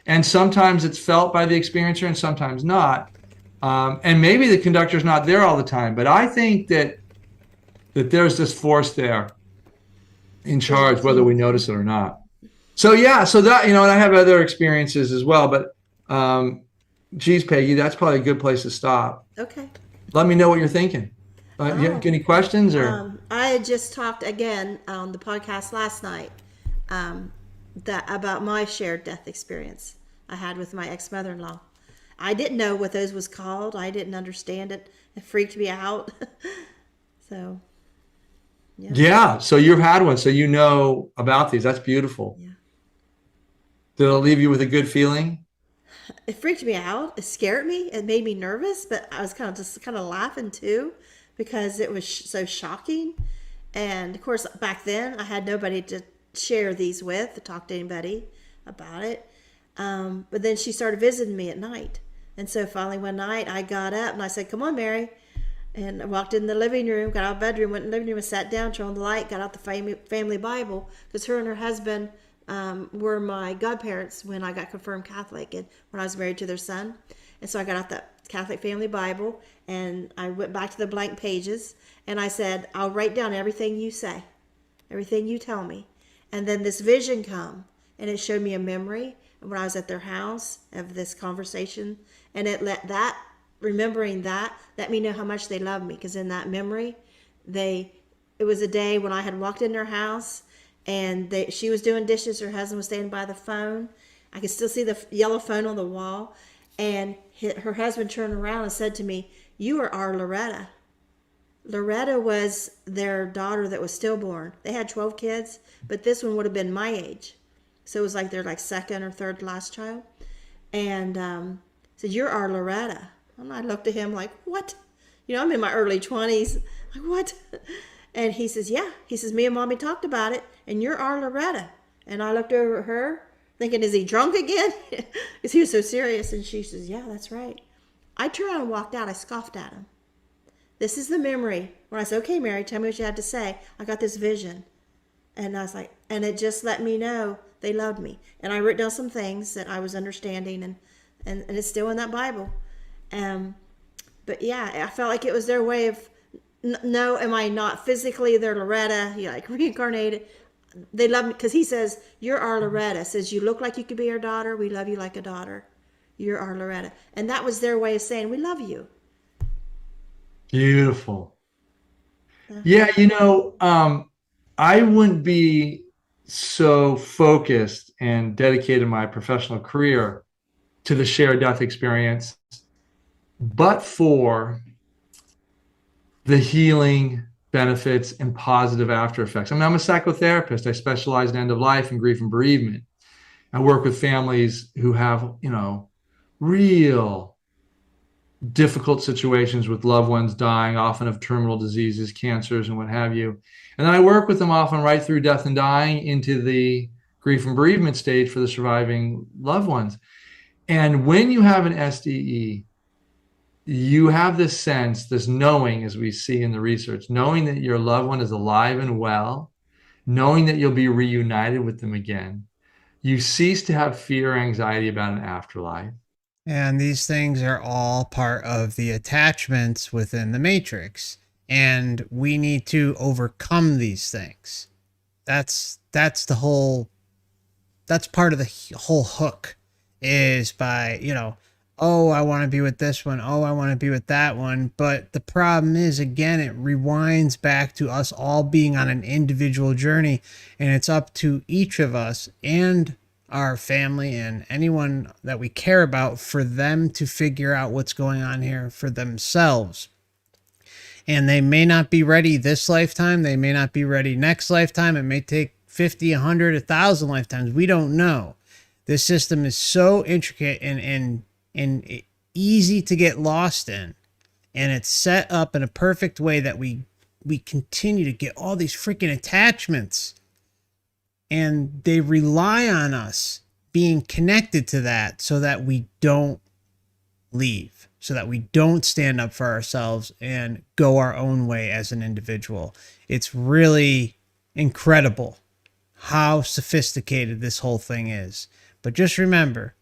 And sometimes it's felt by the experiencer and sometimes not. And maybe the conductor's not there all the time, but I think that there's this force there in charge, whether we notice it or not. So yeah, so that, and I have other experiences as well, but geez, Peggy, that's probably a good place to stop. Okay. Let me know what you're thinking. You have any questions or? I had just talked again on the podcast last night about my shared death experience I had with my ex-mother-in-law. I didn't know what those was called. I didn't understand it. It freaked me out. So, yeah. Yeah. So you've had one, so you know about these. That's beautiful. Yeah. Did it leave you with a good feeling? It freaked me out. It scared me. It made me nervous, but I was kind of laughing too because it was so shocking. And of course, back then I had nobody to share these with, to talk to anybody about it. But then she started visiting me at night. And so finally one night I got up and I said, "Come on, Mary." And I walked in the living room, got out of the bedroom, went in the living room and sat down, turned on the light, got out the family Bible, because her and her husband were my godparents when I got confirmed Catholic and when I was married to their son. And so I got out the Catholic family Bible and I went back to the blank pages and I said, "I'll write down everything you say, everything you tell me." And then this vision come and it showed me a memory when I was at their house of this conversation, and it remembering that let me know how much they loved me, because in that memory it was a day when I had walked in their house and she was doing dishes, her husband was standing by the phone. I could still see the yellow phone on the wall, and her husband turned around and said to me, "You are our Loretta." Loretta was their daughter that was stillborn. They had 12 kids, but this one would have been my age. So it was like their second or third last child. And said, "You're our Loretta." And I looked at him like, "What?" I'm in my early 20s. Like, "What?" And he says, "Yeah." He says, "Me and Mommy talked about it, and you're our Loretta." And I looked over at her, thinking, is he drunk again? Because he was so serious. And she says, "Yeah, that's right." I turned around and walked out. I scoffed at him. This is the memory when I said, "Okay, Mary, tell me what you had to say. I got this vision." And I was like, and it just let me know they loved me. And I wrote down some things that I was understanding, and it's still in that Bible. But yeah, I felt like it was their way of, no, am I not physically their Loretta, reincarnated? They love me because he says, "You're our Loretta." Says, "You look like you could be our daughter. We love you like a daughter. You're our Loretta." And that was their way of saying, "We love you." Beautiful. Yeah, I wouldn't be so focused and dedicated my professional career to the shared death experience, but for the healing benefits and positive after effects. I'm a psychotherapist. I specialize in end of life and grief and bereavement. I work with families who have, real difficult situations with loved ones dying, often of terminal diseases, cancers, and what have you. And then I work with them often right through death and dying into the grief and bereavement stage for the surviving loved ones. And when you have an SDE, you have this sense, this knowing, as we see in the research, knowing that your loved one is alive and well, knowing that you'll be reunited with them again. You cease to have fear or anxiety about an afterlife. And these things are all part of the attachments within the matrix. And we need to overcome these things. That's part of the whole hook, is by, oh, I want to be with this one. Oh, I want to be with that one. But the problem is, again, it rewinds back to us all being on an individual journey. And it's up to each of us and our family and anyone that we care about for them to figure out what's going on here for themselves. And they may not be ready this lifetime. They may not be ready next lifetime. It may take 50, 100, 1,000 lifetimes. We don't know. This system is so intricate and easy to get lost in. and it's set up in a perfect way that we continue to get all these freaking attachments, and they rely on us being connected to that so that we don't leave, so that we don't stand up for ourselves and go our own way as an individual. It's really incredible how sophisticated this whole thing is. But just remember,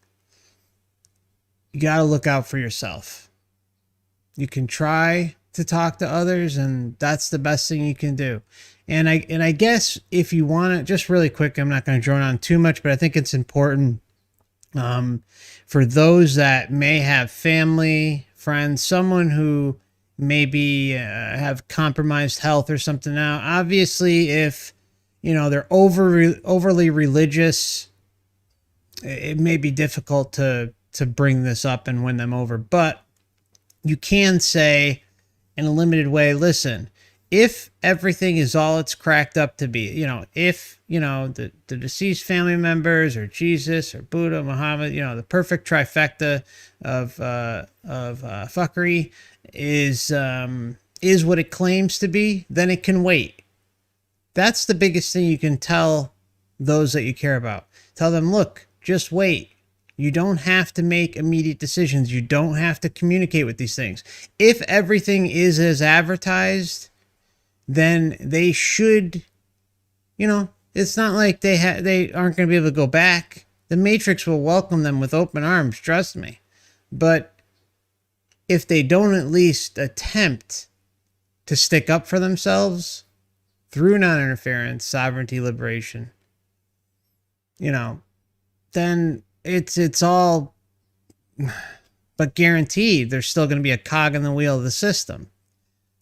you got to look out for yourself. You can try to talk to others, and that's the best thing you can do. And I guess if you want to, just really quick, I'm not going to drone on too much, but I think it's important for those that may have family, friends, someone who maybe have compromised health or something. Now, obviously, if they're overly religious, it may be difficult to bring this up and win them over. But you can say in a limited way, listen, if everything is all it's cracked up to be, if, the deceased family members or Jesus or Buddha, Muhammad, the perfect trifecta of fuckery is what it claims to be, then it can wait. That's the biggest thing you can tell those that you care about. Tell them, look, just wait. You don't have to make immediate decisions. You don't have to communicate with these things. If everything is as advertised, then they should, it's not like they aren't going to be able to go back. The Matrix will welcome them with open arms, trust me. But if they don't at least attempt to stick up for themselves through non-interference, sovereignty, liberation, then it's all but guaranteed there's still going to be a cog in the wheel of the system.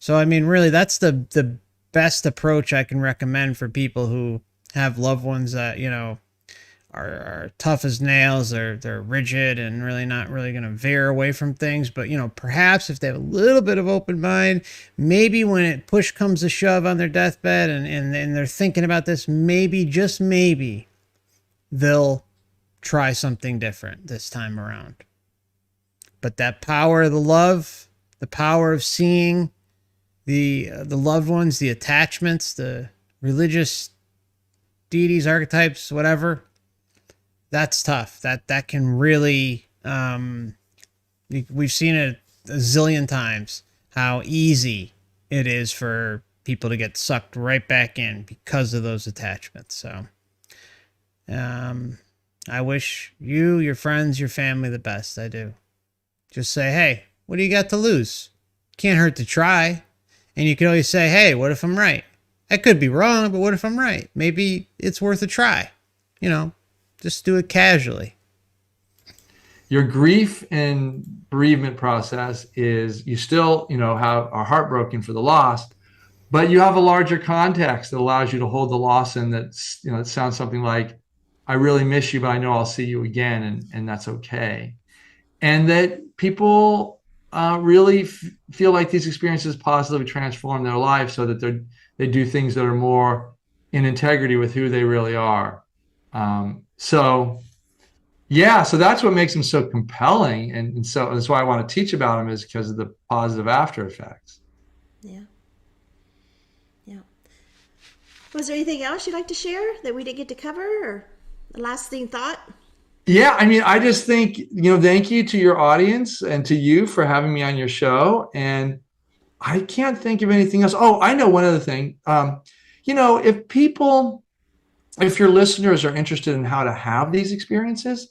So, I mean, really, that's the best approach I can recommend for people who have loved ones that, are tough as nails. They're rigid and really not really going to veer away from things. But, perhaps if they have a little bit of open mind, maybe when push comes to shove on their deathbed and they're thinking about this, maybe, just maybe, they'll try something different this time around. But that power of the love, the power of seeing the loved ones, the attachments, the religious deities, archetypes, whatever, that's tough. That can really, we've seen it a zillion times, how easy it is for people to get sucked right back in because of those attachments. So, I wish you, your friends, your family the best. I do. Just say, hey, what do you got to lose? Can't hurt to try. And you can always say, hey, what if I'm right? I could be wrong, but what if I'm right? Maybe it's worth a try. Just do it casually. Your grief and bereavement process is you still, are heartbroken for the loss, but you have a larger context that allows you to hold the loss in that's, it sounds something like, I really miss you, but I know I'll see you again, and that's okay. And that people really feel like these experiences positively transform their life so that they do things that are more in integrity with who they really are. So that's what makes them so compelling. And so that's why I want to teach about them, is because of the positive after effects. Yeah. Yeah. Was there anything else you'd like to share that we didn't get to cover, or a lasting thought? Yeah, I mean, I just think, thank you to your audience and to you for having me on your show. And I can't think of anything else. Oh, I know one other thing. If your listeners are interested in how to have these experiences,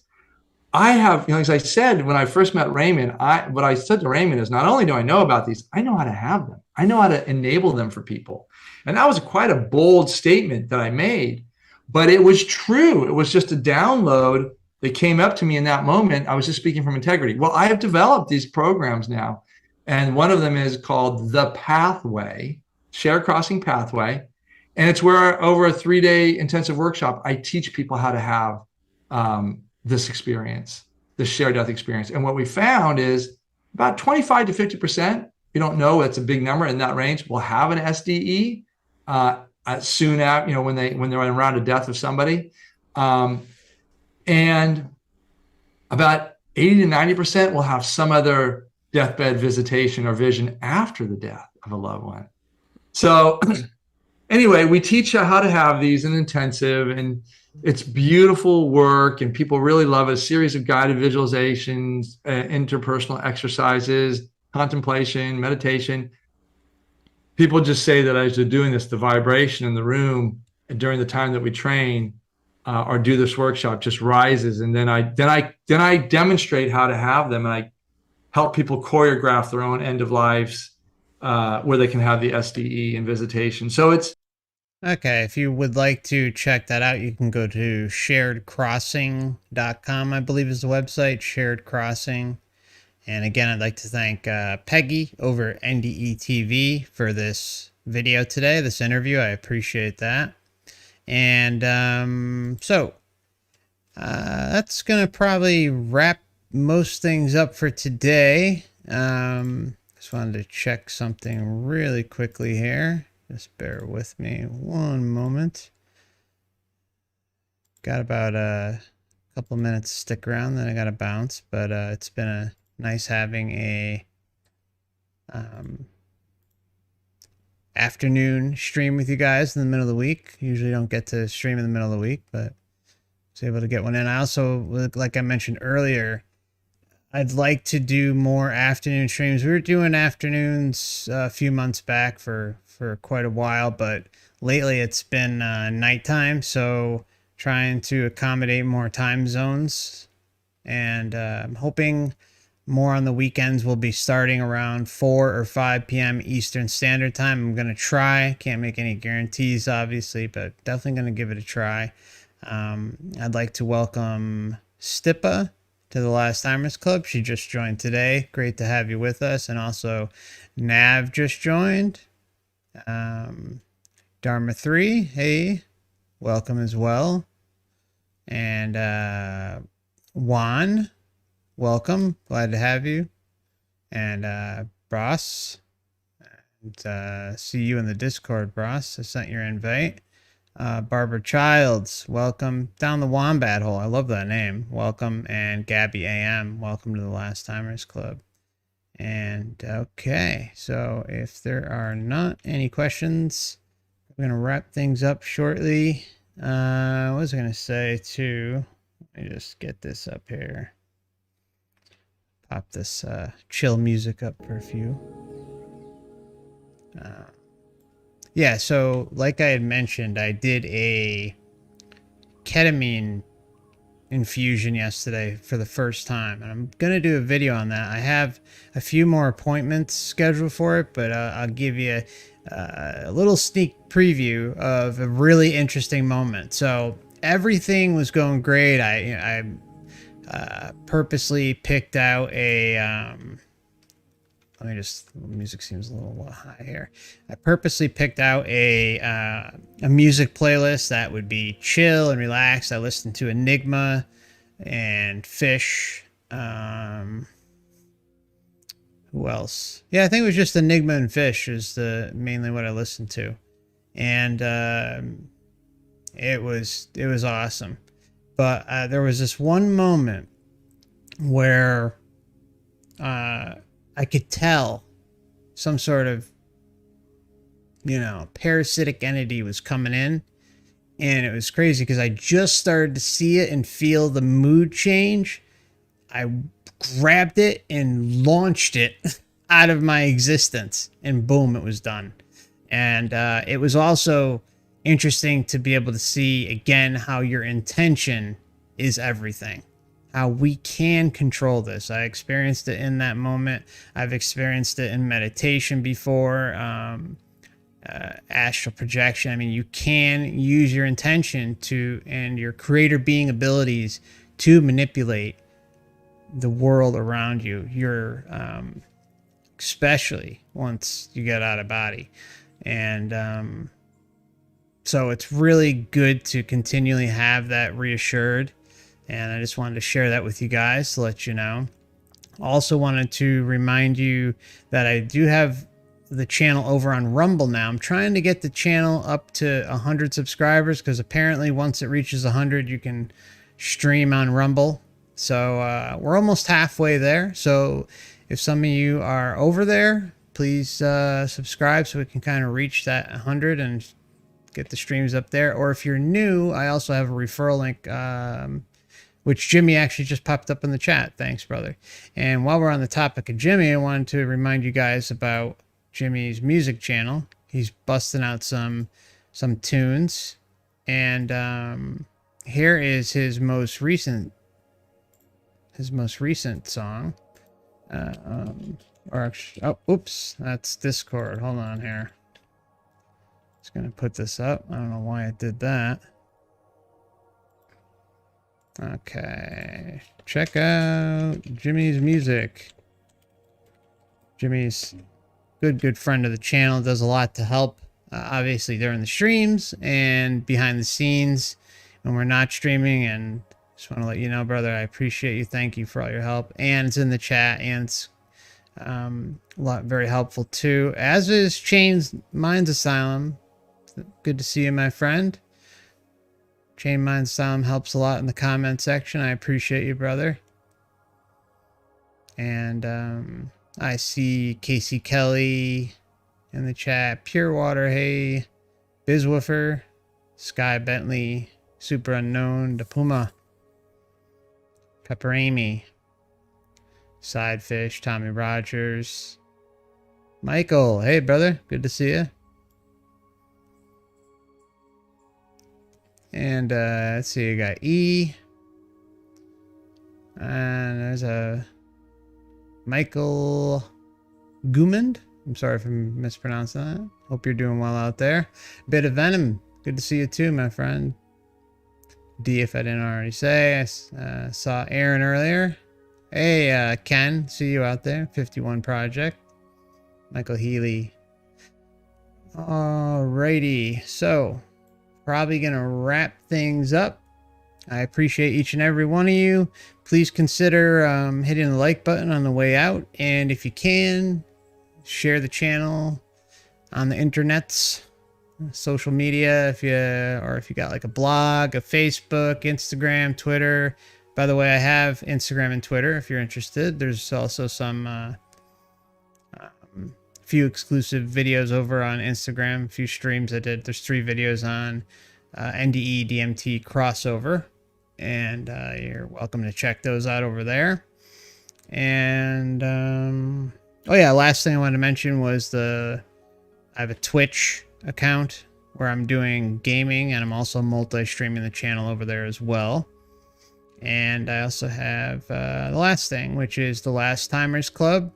I have, as I said, when I first met Raymond, what I said to Raymond is, not only do I know about these, I know how to have them. I know how to enable them for people. And that was quite a bold statement that I made, but it was true. It was just a download that came up to me in that moment. I was just speaking from integrity. Well, I have developed these programs now, and one of them is called The Pathway, Share Crossing Pathway. And it's where, over a 3-day intensive workshop, I teach people how to have this experience, the shared death experience. And what we found is about 25 to 50%, we don't know, it's a big number in that range, will have an SDE soon after, when they're around a death of somebody. And about 80 to 90% will have some other deathbed visitation or vision after the death of a loved one. So anyway, we teach you how to have these in intensive, and it's beautiful work, and people really love it. A series of guided visualizations, interpersonal exercises, contemplation, meditation. People just say that as they're doing this, the vibration in the room during the time that we train or do this workshop just rises, and then I demonstrate how to have them, and I help people choreograph their own end of lives where they can have the SDE and visitation. So it's Okay, if you would like to check that out, you can go to sharedcrossing.com, I believe is the website, Shared Crossing. And again, I'd like to thank Peggy over at NDE TV for this video today, this interview. I appreciate that. And that's going to probably wrap most things up for today. Just wanted to check something really quickly here. Just bear with me one moment. Got about a couple minutes to stick around, then I got to bounce. But it's been nice having a afternoon stream with you guys in the middle of the week. Usually don't get to stream in the middle of the week, but I was able to get one in. I also, like I mentioned earlier, I'd like to do more afternoon streams. We were doing afternoons a few months back for quite a while, but lately it's been nighttime, so trying to accommodate more time zones. And I'm hoping more on the weekends. We'll be starting around 4 or 5 p.m. Eastern Standard Time. I'm going to try. Can't make any guarantees, obviously, but definitely going to give it a try. I'd like to welcome Stipa to the Last Timers Club. She just joined today. Great to have you with us. And also Nav just joined. Dharma 3, hey, welcome as well. And Juan, welcome. Glad to have you. And Bros, and see you in the Discord, Bros. I sent your invite. Barbara Childs, welcome. Down the Wombat Hole, I love that name. Welcome. And Gabby AM, welcome to the Last Timers Club. And okay, so if there are not any questions, I'm going to wrap things up shortly. What was I going to say too? Let me just get this up here. Pop this chill music up for a few. Yeah, so like I had mentioned, I did a ketamine infusion yesterday for the first time, and I'm gonna do a video on that. I have a few more appointments scheduled for it, but I'll give you a little sneak preview of a really interesting moment. So everything was going great. I purposely picked out a let me just, the music seems a little high here. I purposely picked out a music playlist that would be chill and relaxed. I listened to Enigma and Fish. Who else? Yeah, I think it was just Enigma and Fish is mainly what I listened to. And it was awesome. But there was this one moment where I could tell some sort of, parasitic entity was coming in. And it was crazy because I just started to see it and feel the mood change. I grabbed it and launched it out of my existence. And boom, it was done. And it was also interesting to be able to see, again, how your intention is everything. How we can control this. I experienced it in that moment. I've experienced it in meditation before, astral projection. I mean, you can use your intention and your creator being abilities to manipulate the world around you. Especially once you get out of body. And so it's really good to continually have that reassured. And I just wanted to share that with you guys to let you know. Also wanted to remind you that I do have the channel over on Rumble now. I'm trying to get the channel up to 100 subscribers because apparently once it reaches 100, you can stream on Rumble. So we're almost halfway there. So If some of you are over there, please subscribe so we can kind of reach that 100 and get the streams up there. Or if you're new, I also have a referral link, which Jimmy actually just popped up in the chat. Thanks, brother. And while we're on the topic of Jimmy, I wanted to remind you guys about Jimmy's music channel. He's busting out some tunes, and here is his most recent song. Or actually, oh, oops, that's Discord. Hold on here. Just gonna put this up. I don't know why it did that. Okay, check out Jimmy's music. Jimmy's good friend of the channel, does a lot to help, obviously during the streams and behind the scenes when we're not streaming. And just want to let you know, brother, I appreciate you. Thank you for all your help. And it's in the chat, and it's a lot very helpful too, as is Chained Minds Asylum. Good to see you, my friend. Chained Minds Asylum helps a lot in the comment section. I appreciate you, brother. And I see Casey Kelly in the chat, Pure Water, hey, Bizwoofer, Sky Bentley, Super Unknown, DePuma, Pepper Amy, Sidefish, Tommy Rogers, Michael, hey brother, good to see you. And let's see, you got E, and there's a Michael Gumand. I'm sorry if I'm mispronouncing that. Hope you're doing well out there. Bit of Venom, good to see you too, my friend. D, if I didn't already say. I saw Aaron earlier. Hey, Ken, see you out there. 51 Project. Michael Healy. Alrighty, so probably gonna wrap things up. I appreciate each and every one of you. Please consider hitting the like button on the way out, and if you can, share the channel on the internets, social media, if you got like a blog, a Facebook, Instagram, Twitter. By the way, I have Instagram and Twitter if you're interested. There's also some few exclusive videos over on Instagram, a few streams I did. There's 3 videos on NDE DMT crossover, and you're welcome to check those out over there. And oh yeah, last thing I wanted to mention was I have a Twitch account where I'm doing gaming, and I'm also multi-streaming the channel over there as well. And I also have the last thing, which is the Last Timers Club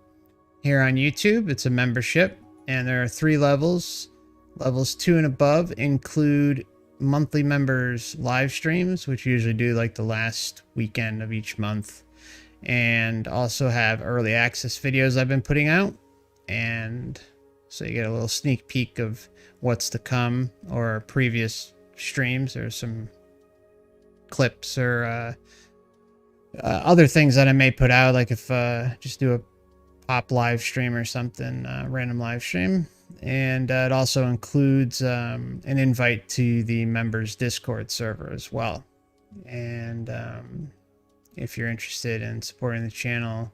here on YouTube. It's a membership, and there are 3 levels. Levels 2 and above include monthly members live streams, which usually do like the last weekend of each month, and also have early access videos I've been putting out, and so you get a little sneak peek of what's to come or previous streams. There's some clips or other things that I may put out, like if just do a pop live stream or something, random live stream. And it also includes an invite to the members Discord server as well. And if you're interested in supporting the channel,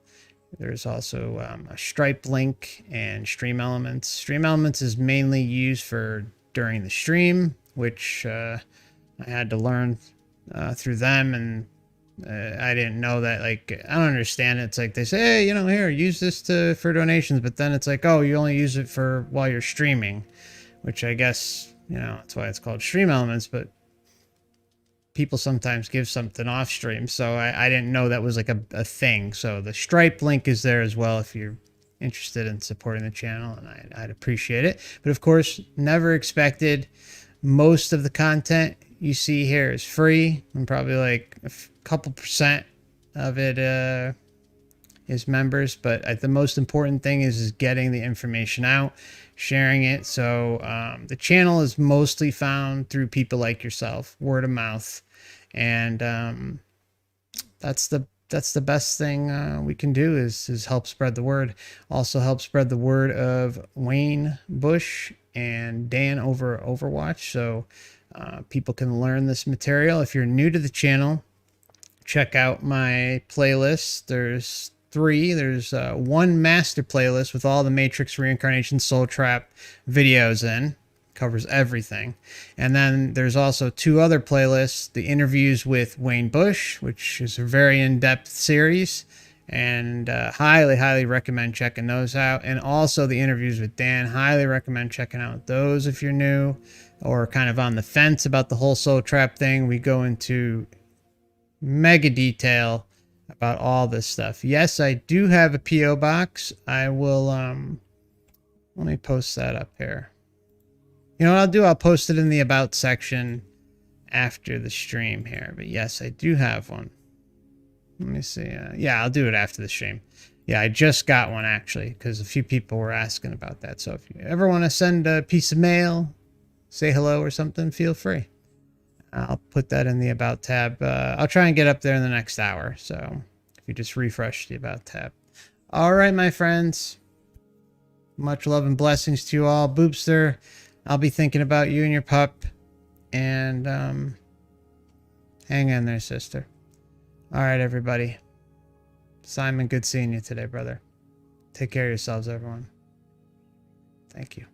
there's also a Stripe link and Stream Elements. Stream Elements is mainly used for during the stream, which I had to learn through them, and I didn't know that. Like, I don't understand it. It's like they say, hey, here, use this for donations, but then it's like, oh, you only use it for while you're streaming, which I guess, that's why it's called Stream Elements. But people sometimes give something off stream, so I didn't know that was like a thing. So the Stripe link is there as well if you're interested in supporting the channel, and I'd appreciate it. But of course, never expected. Most of the content you see here is free, and probably like a couple % of it is members. But the most important thing is getting the information out, sharing it. So the channel is mostly found through people like yourself, word of mouth, and that's the best thing we can do is help spread the word. Also help spread the word of Wayne Bush and Dan over Overwatch, so people can learn this material. If you're new to the channel, check out my playlist. There's 3. There's one master playlist with all the Matrix, Reincarnation, Soul Trap videos in. Covers everything. And then there's also 2 other playlists, the interviews with Wayne Bush, which is a very in-depth series, and highly recommend checking those out. And also the interviews with Dan, highly recommend checking out those if you're new or kind of on the fence about the whole Soul Trap thing. We go into mega detail about all this stuff. Yes, I do have a PO box. I will let me post that up here. You know what I'll do? I'll post it in the about section after the stream here. But yes, I do have one. Let me see. Yeah, I'll do it after the stream. Yeah, I just got one actually because a few people were asking about that. So if you ever want to send a piece of mail, say hello or something, feel free. I'll put that in the About tab. I'll try and get up there in the next hour. So if you just refresh the About tab. All right, my friends. Much love and blessings to you all. Boopster, I'll be thinking about you and your pup. And hang in there, sister. All right, everybody. Simon, good seeing you today, brother. Take care of yourselves, everyone. Thank you.